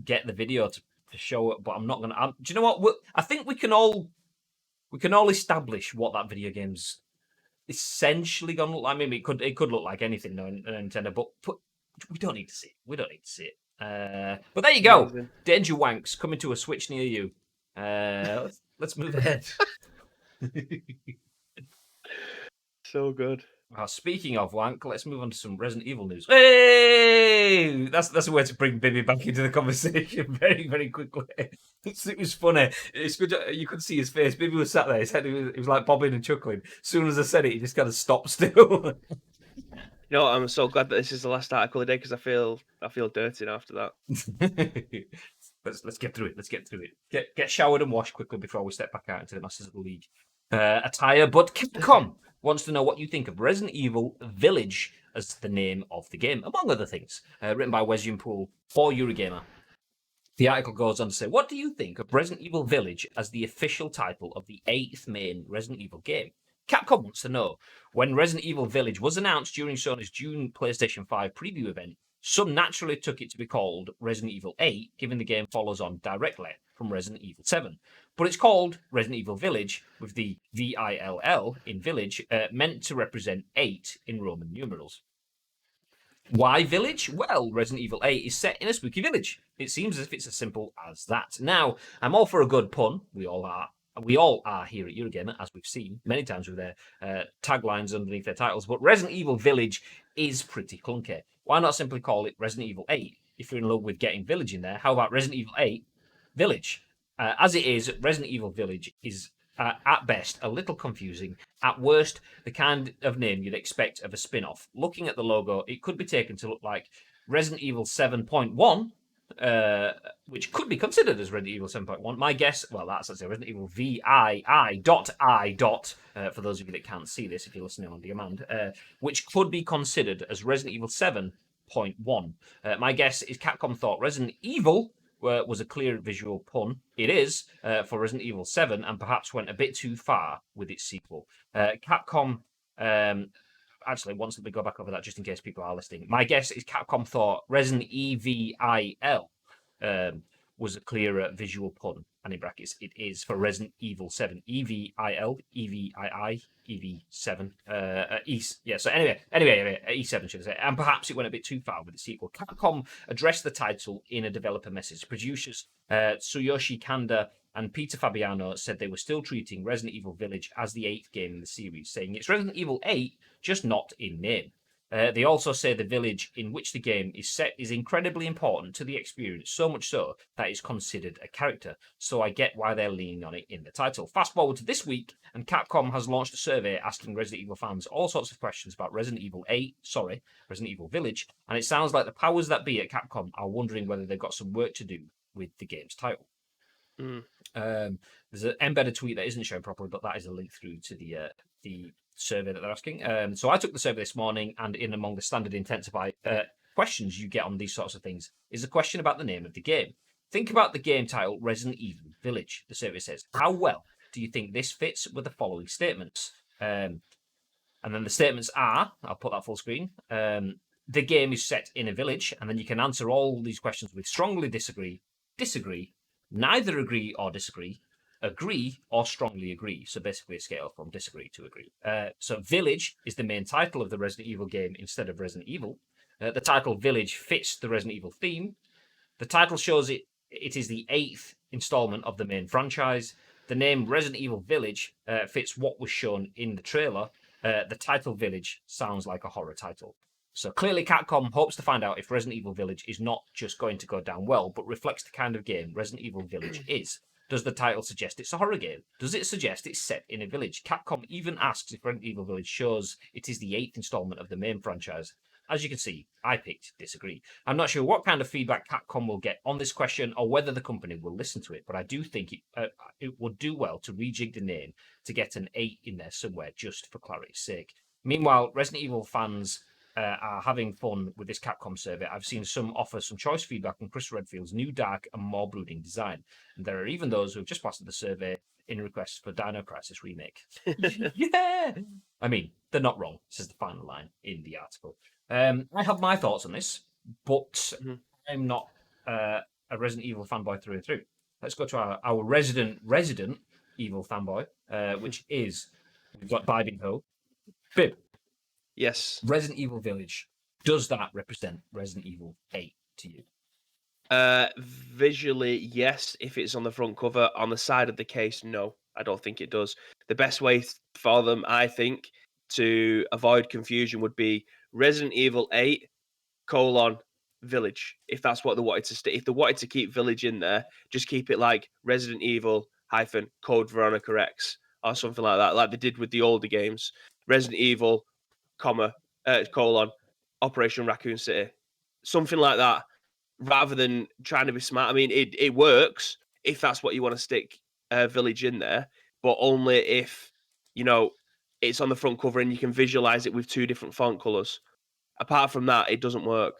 get the video to show it, but I'm not gonna. Do you know what? I think we can all establish what that video game's essentially gonna look like. I mean, it could look like anything, no, Nintendo, but we don't need to see it. We don't need to see it. But there you go.
Amazing.
Danger Wanks coming to a Switch near you. Let's move ahead.
So good.
Speaking of wank, let's move on to some Resident Evil news. Hey, that's a way to bring Bibby back into the conversation very, very quickly. It was funny. It's good. You could see his face. Bibby was sat there. His head, he was like bobbing and chuckling. As soon as I said it, he just kind of stopped still.
You know, I'm so glad that this is the last article of the day because I feel dirty now after that.
Let's get through it. Let's get through it. Get showered and washed quickly before we step back out into the Masters of the League attire. But Capcom wants to know what you think of Resident Evil Village as the name of the game, among other things. Written by Yin-Poole for Eurogamer. The article goes on to say, what do you think of Resident Evil Village as the official title of the 8th main Resident Evil game? Capcom wants to know, when Resident Evil Village was announced during Sony's June PlayStation 5 preview event, some naturally took it to be called Resident Evil 8, given the game follows on directly from Resident Evil 7. But it's called Resident Evil Village, with the VILL in Village meant to represent 8 in Roman numerals. Why Village? Well, Resident Evil 8 is set in a spooky village. It seems as if it's as simple as that. Now, I'm all for a good pun. We all are. We all are here at Eurogamer, as we've seen many times with their taglines underneath their titles. But Resident Evil Village is pretty clunky. Why not simply call it Resident Evil 8? If you're in love with getting Village in there, how about Resident Evil 8 Village? As it is, Resident Evil Village is at best a little confusing. At worst, the kind of name you'd expect of a spin-off. Looking at the logo, it could be taken to look like Resident Evil 7.1, which could be considered as Resident Evil 7.1. My guess, well, that's Resident Evil VII dot I dot, for those of you that can't see this if you're listening on demand, which could be considered as Resident Evil 7.1. My guess is Capcom thought Resident Evil was a clear visual pun. It is for Resident Evil 7 and perhaps went a bit too far with its sequel. Capcom... Actually, once let me go back over that just in case people are listening. My guess is Capcom thought Resident Evil was a clearer visual pun, and in brackets, it is for Resident Evil 7. EVIL, EVII, EV7. So anyway, E7 should I say. And perhaps it went a bit too far with the sequel. Capcom addressed the title in a developer message. Producers Tsuyoshi Kanda and Peter Fabiano said they were still treating Resident Evil Village as the 8th game in the series, saying it's Resident Evil 8, just not in name. They also say the village in which the game is set is incredibly important to the experience, so much so that it's considered a character. So I get why they're leaning on it in the title. Fast forward to this week, and Capcom has launched a survey asking Resident Evil fans all sorts of questions about Resident Evil Village, and it sounds like the powers that be at Capcom are wondering whether they've got some work to do with the game's title. There's an embedded tweet that isn't shown properly, but that is a link through to the survey that they're asking. So I took the survey this morning, and in among the standard intensify questions you get on these sorts of things is a question about the name of the game. Think about the game title Resident Evil Village, the survey says. How well do you think this fits with the following statements? And then the statements are, I'll put that full screen, the game is set in a village, and then you can answer all these questions with strongly disagree, neither agree or disagree, agree or strongly agree. So basically a scale from disagree to agree. So Village is the main title of the Resident Evil game instead of Resident Evil. The title Village fits the Resident Evil theme. The title shows it is the 8th installment of the main franchise. The name Resident Evil Village fits what was shown in the trailer. The title Village sounds like a horror title. So clearly Capcom hopes to find out if Resident Evil Village is not just going to go down well, but reflects the kind of game Resident Evil Village is. Does the title suggest it's a horror game? Does it suggest it's set in a village? Capcom even asks if Resident Evil Village shows it is the 8th installment of the main franchise. As you can see, I picked disagree. I'm not sure what kind of feedback Capcom will get on this question or whether the company will listen to it, but I do think it would do well to rejig the name to get an 8 in there somewhere just for clarity's sake. Meanwhile, Resident Evil fans are having fun with this Capcom survey. I've seen some offer some choice feedback on Chris Redfield's new, dark, and more brooding design. And there are even those who have just passed the survey in requests for Dino Crisis remake. Yeah! I mean, they're not wrong, says the final line in the article. I have my thoughts on this, but I'm not a Resident Evil fanboy through and through. Let's go to our resident Evil fanboy, which is, we've got Biden Ho. Bib,
Yes.
Resident Evil Village, does that represent Resident Evil 8 to you?
Visually, yes. If it's on the front cover, on the side of the case, no. I don't think it does. The best way for them, I think, to avoid confusion would be Resident Evil 8 : Village. If that's what they wanted to if they wanted to keep Village in there, just keep it like Resident Evil Code Veronica X or something like that, like they did with the older games. Resident Evil, Operation Raccoon City, something like that, rather than trying to be smart. I mean, it works if that's what you want to stick Village in there, but only if it's on the front cover and you can visualize it with two different font colors. Apart from that, it doesn't work.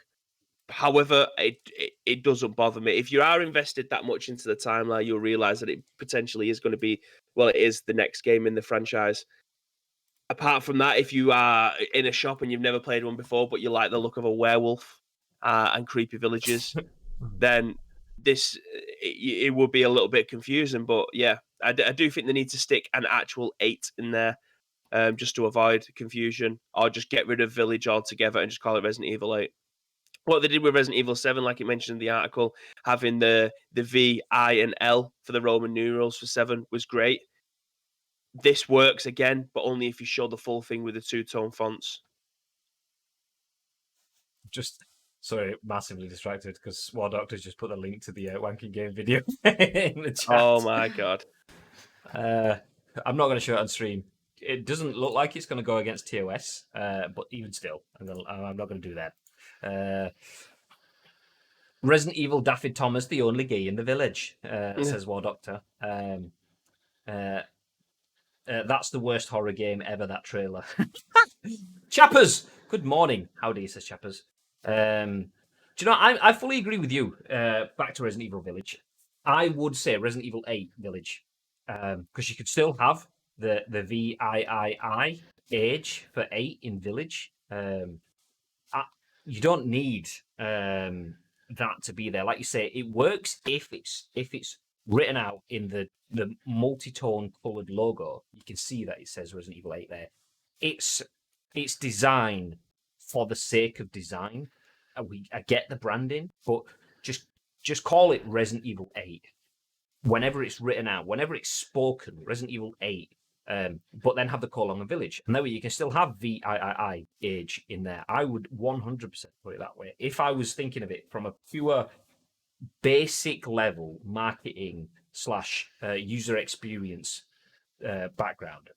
However, it doesn't bother me. If you are invested that much into the timeline, you'll realize that it potentially is going to be, well, it is the next game in the franchise. Apart from that, if you are in a shop and you've never played one before, but you like the look of a werewolf and creepy villages, then it will be a little bit confusing. But yeah, I do think they need to stick an actual 8 in there, just to avoid confusion, or just get rid of Village altogether and just call it Resident Evil 8. What they did with Resident Evil 7, like it mentioned in the article, having the V, I, and L for the Roman numerals for 7 was great. This works again, but only if you show the full thing with the two-tone fonts.
Just, sorry, massively distracted because War Doctor's just put a link to the wanking game video in the chat.
Oh my god.
I'm not going to show it on stream. It doesn't look like it's going to go against TOS, but even still, I'm not going to do that. Resident Evil Daffy Thomas, the only gay in the village, says War Doctor. That's the worst horror game ever, that trailer. Chappers! Good morning. Howdy, says Chappers. Do you know, I fully agree with you. Back to Resident Evil Village. I would say Resident Evil 8 Village. Because you could still have the VIII age for 8 in Village. You don't need that to be there. Like you say, it works if it's written out in the multi-tone coloured logo. You can see that it says Resident Evil 8 there. It's designed for the sake of design. I get the branding, but just call it Resident Evil 8. Whenever it's written out, whenever it's spoken, Resident Evil 8, but then have the call on the village. And that way you can still have VIII age in there. I would 100% put it that way. If I was thinking of it from a pure basic level marketing / user experience background,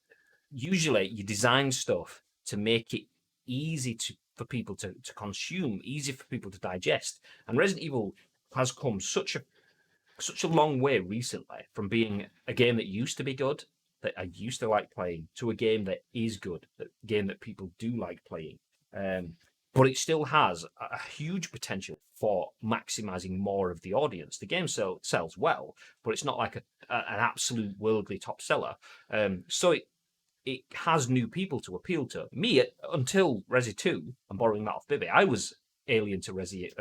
usually you design stuff to make it easy for people to consume, easy for people to digest. And Resident Evil has come such a long way recently from being a game that used to be good, that I used to like playing, to a game that is good, a game that people do like playing. But it still has a huge potential for maximizing more of the audience. The game sells well, but it's not like an absolute worldly top seller. So it has new people to appeal to. Me, until Resi 2, I'm borrowing that off Bibby, I was alien to Resi,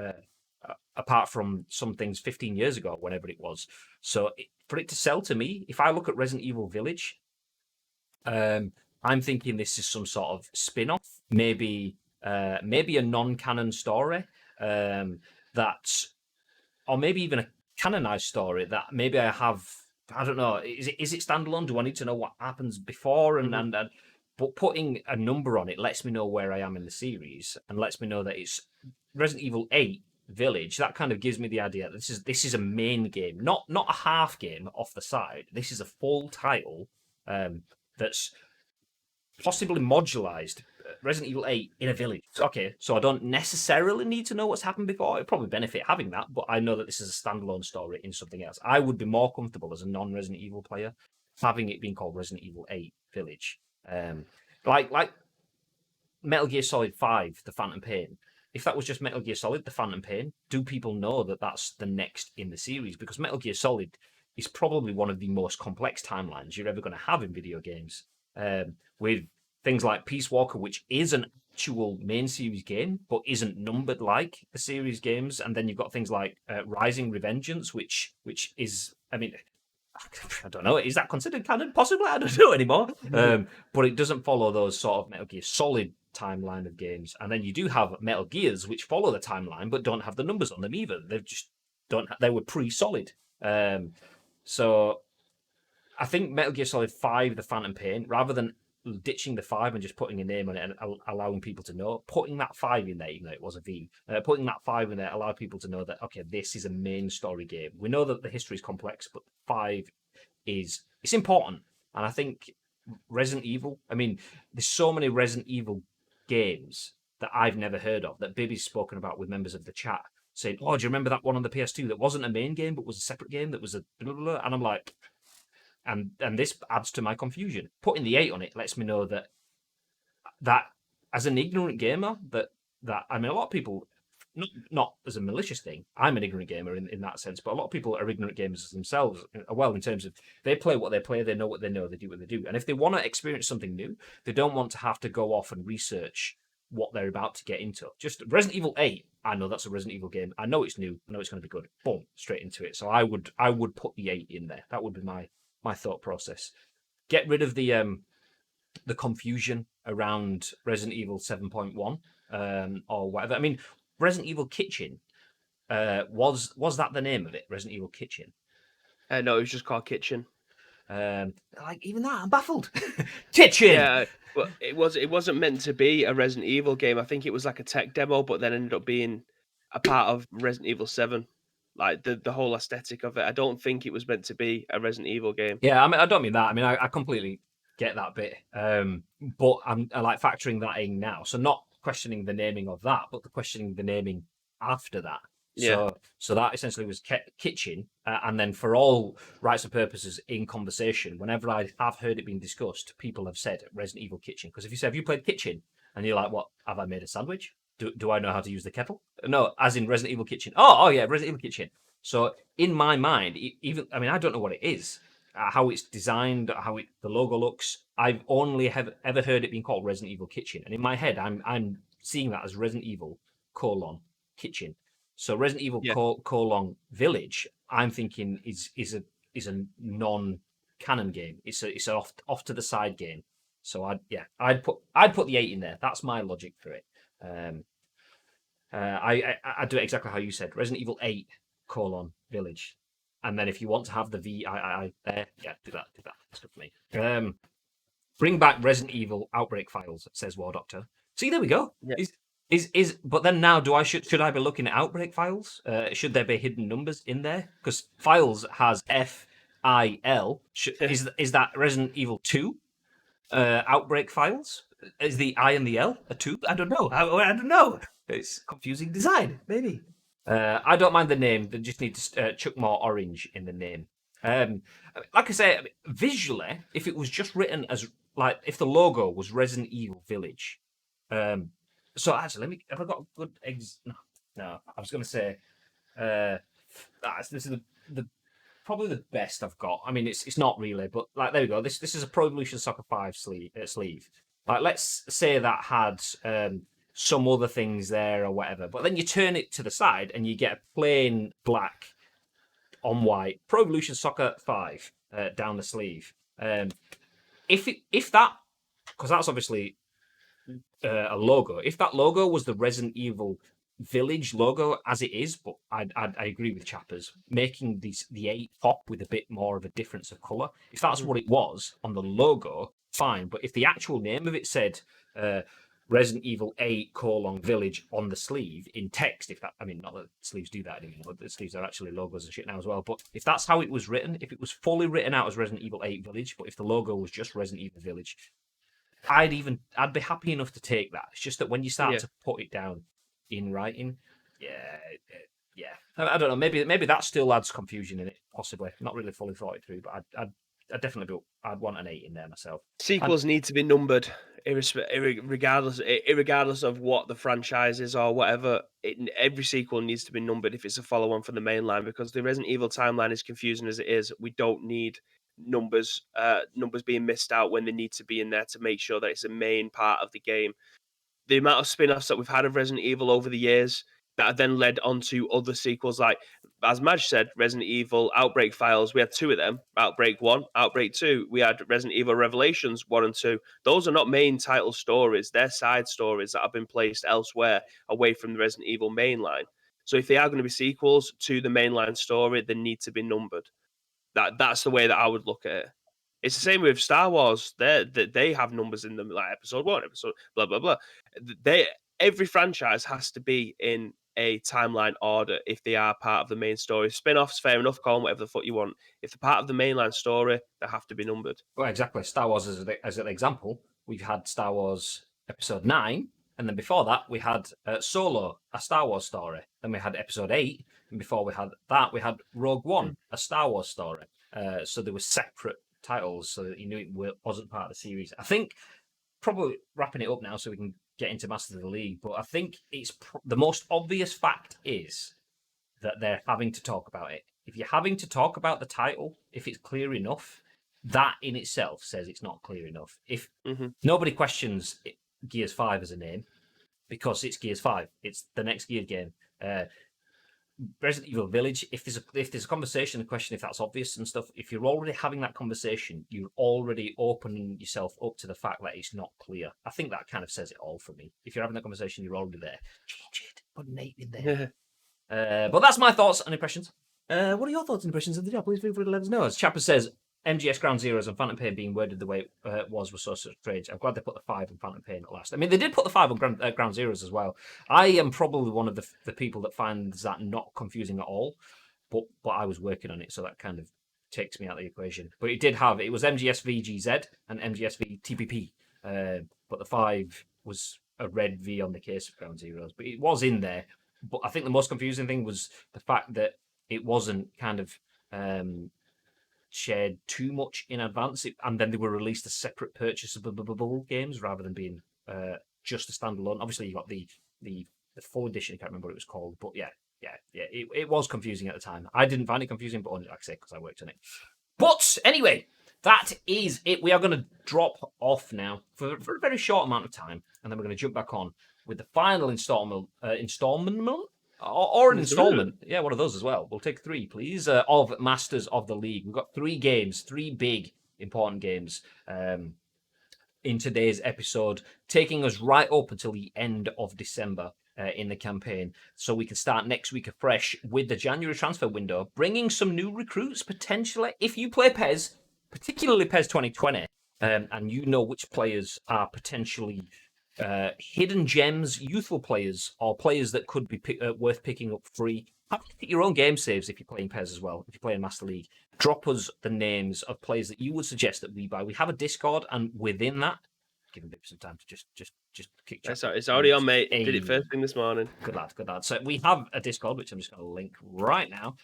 apart from some things 15 years ago, whenever it was. So for it to sell to me, if I look at Resident Evil Village, I'm thinking this is some sort of spin-off, maybe a non-canon story, or maybe even a canonized story that maybe I have. I don't know. Is it standalone? Do I need to know what happens before? But putting a number on it lets me know where I am in the series and lets me know that it's Resident Evil 8 Village. That kind of gives me the idea that this is a main game, not a half game off the side. This is a full title that's possibly modularized. Resident Evil 8 in a village. Okay, so I don't necessarily need to know what's happened before. It'd probably benefit having that, but I know that this is a standalone story in something else. I would be more comfortable as a non-Resident Evil player having it being called Resident Evil 8 Village. Like Metal Gear Solid 5, The Phantom Pain, if that was just Metal Gear Solid, The Phantom Pain, do people know that that's the next in the series? Because Metal Gear Solid is probably one of the most complex timelines you're ever going to have in video games. With things like Peace Walker, which is an actual main series game, but isn't numbered like the series games. And then you've got things like Rising Revengeance, which is, I mean, I don't know. Is that considered canon? Possibly. I don't know anymore. But it doesn't follow those sort of Metal Gear Solid timeline of games. And then you do have Metal Gears, which follow the timeline but don't have the numbers on them either. They just don't. They were pre-Solid. So I think Metal Gear Solid 5, The Phantom Pain, rather than ditching the 5 and just putting a name on it and allowing people to know, putting that 5 in there, even though it was a V, putting that 5 in there allowed people to know that, okay, this is a main story game. We know that the history is complex, but 5 it's important. And I think Resident Evil, I mean, there's so many Resident Evil games that I've never heard of that Bibby's spoken about with members of the chat, saying, oh, do you remember that one on the PS2 that wasn't a main game but was a separate game that was a blah, blah, blah? And I'm like, and this adds to my confusion. Putting the 8 on it lets me know that as an ignorant gamer, that I mean, a lot of people, not as a malicious thing, I'm an ignorant gamer in that sense, but a lot of people are ignorant gamers themselves. Well, in terms of they play what they play, they know what they know, they do what they do, and if they want to experience something new, they don't want to have to go off and research what they're about to get into. Just Resident Evil 8, I know that's a Resident Evil game. I know it's new. I know it's going to be good. Boom, straight into it. So I would put the 8 in there. That would be my thought process. Get rid of the confusion around Resident Evil 7.1 or whatever. I mean, Resident Evil Kitchen, was that the name of it? Resident Evil Kitchen?
No, it was just called Kitchen.
Like even that, I'm baffled. Kitchen.
Yeah, but it wasn't meant to be a Resident Evil game. I think it was like a tech demo, but then ended up being a part of Resident Evil 7. Like the whole aesthetic of it. I don't think it was meant to be a Resident Evil game.
Yeah, I mean, I don't mean that. I mean, I completely get that bit. But I like factoring that in now. So not questioning the naming of that, but the questioning the naming after that.
Yeah.
So that essentially was Kitchen, and then for all rights and purposes in conversation, whenever I have heard it being discussed, people have said Resident Evil Kitchen. Because if you say, have you played Kitchen? And you're like, what, have I made a sandwich? Do I know how to use the kettle? No, as in Resident Evil Kitchen. Oh yeah, Resident Evil Kitchen. So in my mind, even, I mean, I don't know what it is, how it's designed, the logo looks. I've only ever heard it being called Resident Evil Kitchen. And in my head, I'm seeing that as Resident Evil Kitchen. So Resident Evil Village, I'm thinking is a non-canon game. It's an off to the side game. So I'd put the 8 in there. That's my logic for it. I do it exactly how you said. Resident Evil 8 Village, and then if you want to have the VII there, do that. That's good for me. Bring back Resident Evil Outbreak Files, says War Doctor. See, there we go.
Yeah.
But then now, should I be looking at Outbreak Files? Should there be hidden numbers in there? Because Files has FIL. Is that Resident Evil 2? Outbreak Files? Is the I and the L a 2? I don't know. I don't know. It's confusing design, maybe. I don't mind the name. They just need to chuck more orange in the name. Like I say, visually, if it was just written as, like, if the logo was Resident Evil Village. So actually, have I got a good No, I was going to say, this is the probably the best I've got. I mean, it's not really, but like there we go. This is a Pro Evolution Soccer 5 sleeve. Like, let's say that had some other things there or whatever, but then you turn it to the side and you get a plain black on white Pro Evolution Soccer 5 down the sleeve. If that, because that's obviously a logo. If that logo was the Resident Evil Village logo as it is, but I agree with Chappers, making the 8 pop with a bit more of a difference of colour. If that's what it was on the logo, fine. But if the actual name of it said Resident Evil 8 Village on the sleeve in text, I mean, not that sleeves do that anymore, the sleeves are actually logos and shit now as well, but if that's how it was written, if it was fully written out as Resident Evil 8 Village, but if the logo was just Resident Evil Village, I'd be happy enough to take that. It's just that when you start to put it down in writing, I don't know. Maybe that still adds confusion in it. Possibly, not really fully thought it through, but I'd definitely I'd want an 8 in there myself.
Sequels need to be numbered. Regardless of what the franchise is or whatever, every sequel needs to be numbered if it's a follow-on for the main line, because the Resident Evil timeline is confusing as it is. We don't need numbers being missed out when they need to be in there to make sure that it's a main part of the game. The amount of spin-offs that we've had of Resident Evil over the years that have then led on to other sequels, like as Madge said, Resident Evil Outbreak Files. We had two of them: Outbreak 1, Outbreak 2. We had Resident Evil Revelations 1 and 2. Those are not main title stories; they're side stories that have been placed elsewhere, away from the Resident Evil mainline. So if they are going to be sequels to the mainline story, they need to be numbered. That's the way that I would look at it. It's the same with Star Wars. They have numbers in them, like episode 1, episode blah blah blah. They Every franchise has to be in a timeline order if they are part of the main story. Spin-offs, fair enough, call them whatever the fuck you want. If they're part of the mainline story, they have to be numbered.
Well, exactly. Star Wars as an example, we've had Star Wars Episode 9, and then before that we had Solo, a Star Wars story. Then we had Episode 8, and before we had that, we had Rogue One, a Star Wars story. So there were separate titles, so that you knew it wasn't part of the series. I think, probably wrapping it up now so we can get into Masters of the League, but I think it's the most obvious fact is that they're having to talk about it. If you're having to talk about the title, if it's clear enough, that in itself says it's not clear enough. If nobody questions Gears 5 as a name, because it's Gears 5, it's the next Gears game. Resident Evil Village, if there's a conversation, a question if that's obvious and stuff, if you're already having that conversation, you're already opening yourself up to the fact that it's not clear. I think that kind of says it all for me. If you're having that conversation, you're already there. Change it, put Nate in there. But that's my thoughts and impressions. What are your thoughts and impressions of the job? Please feel free to let us know. As Chapter says, MGS Ground Zeroes and Phantom Pain being worded the way it was so strange. I'm glad they put the 5 on Phantom Pain at last. I mean, they did put the 5 on Ground Zeroes as well. I am probably one of the people that finds that not confusing at all, but I was working on it, so that kind of takes me out of the equation. But it was MGS VGZ and MGS V TPP, but the 5 was a red V on the case of Ground Zeroes. But it was in there. But I think the most confusing thing was the fact that it wasn't kind of shared too much in advance, and then they were released as separate purchasable games rather than being just a standalone. Obviously, you got the full edition. I can't remember what it was called, but yeah, it was confusing at the time. I didn't find it confusing, but only, like I say, because I worked on it. But anyway, that is it. We are going to drop off now for a very short amount of time, and then we're going to jump back on with the final installment. Or an installment. Yeah, one of those as well. We'll take 3, please, of Masters of the League. We've got 3 games, 3 big, important games in today's episode, taking us right up until the end of December in the campaign. So we can start next week afresh with the January transfer window, bringing some new recruits, potentially. If you play PES, particularly PES 2020, and you know which players are potentially hidden gems, youthful players, or players that could be worth picking up free. Have a look at your own game saves if you're playing PES as well, if you're playing Master League. Drop us the names of players that you would suggest that we buy. We have a Discord, and within that, give him some time to just kick chat.
It's already on, mate. Did it first thing this morning.
Good lad, good lad. So we have a Discord, which I'm just going to link right now.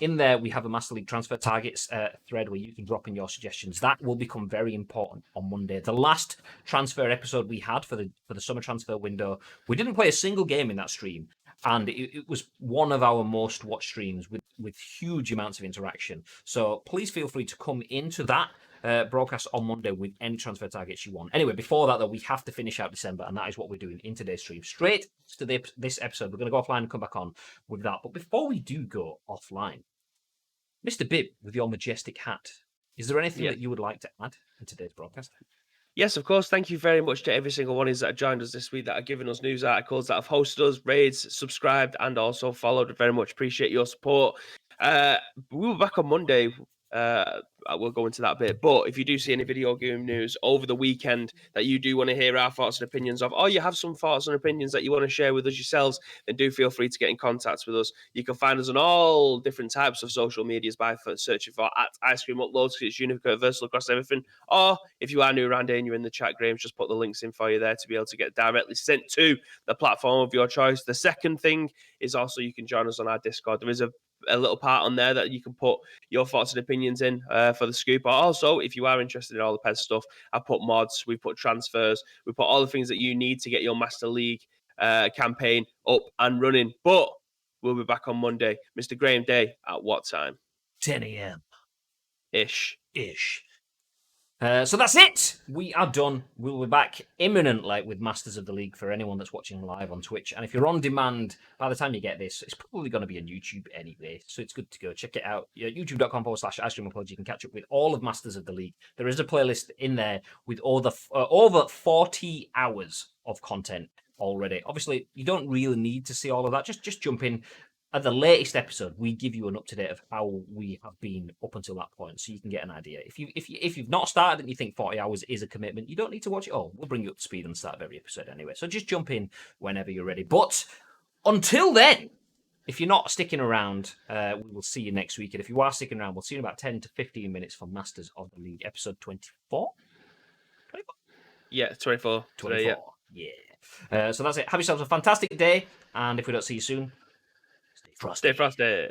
In there, we have a Master League transfer targets thread where you can drop in your suggestions. That will become very important on Monday. The last transfer episode we had for the summer transfer window, we didn't play a single game in that stream, and it was one of our most watched streams with huge amounts of interaction. So please feel free to come into that broadcast on Monday with any transfer targets you want. Anyway, before that, though, we have to finish out December, and that is what we're doing in today's stream. Straight to this episode, we're going to go offline and come back on with that. But before we do go offline, Mr. Bibb, with your majestic hat, is there anything that you would like to add in today's broadcast?
Yes, of course. Thank you very much to every single one that have joined us this week, that have given us news articles, that have hosted us, raids, subscribed, and also followed. Very much appreciate your support. We were back on Monday. We'll go into that a bit. But if you do see any video game news over the weekend that you do want to hear our thoughts and opinions of, or you have some thoughts and opinions that you want to share with us yourselves, then do feel free to get in contact with us. You can find us on all different types of social medias by searching for @IceCreamUploads, because it's universal across everything. Or if you are new around here and you're in the chat, Graham's just put the links in for you there to be able to get directly sent to the platform of your choice. The second thing is also you can join us on our Discord. There is a a little part on there that you can put your thoughts and opinions in for the scoop. But also, if you are interested in all the PES stuff, I put mods, we put transfers, we put all the things that you need to get your Master League campaign up and running. But we'll be back on Monday. Mr. Graham Day, at what time?
10 a.m.
Ish.
So that's it. We are done. We'll be back imminently with Masters of the League for anyone that's watching live on Twitch. And if you're on demand, by the time you get this, it's probably going to be on YouTube anyway. So it's good to go. Check it out. youtube.com/iStreamApology. You can catch up with all of Masters of the League. There is a playlist in there with all the over 40 hours of content already. Obviously, you don't really need to see all of that. Just jump in. At the latest episode, we give you an up-to-date of how we have been up until that point, so you can get an idea. If you've not started and you think 40 hours is a commitment, you don't need to watch it all. We'll bring you up to speed on the start of every episode anyway. So just jump in whenever you're ready. But until then, if you're not sticking around, we will see you next week. And if you are sticking around, we'll see you in about 10 to 15 minutes for Masters of the League, episode 24. 24?
Yeah, 24.
24.
Today,
Yeah. So that's it. Have yourselves a fantastic day. And if we don't see you soon, stay frosty.
Stay frosty.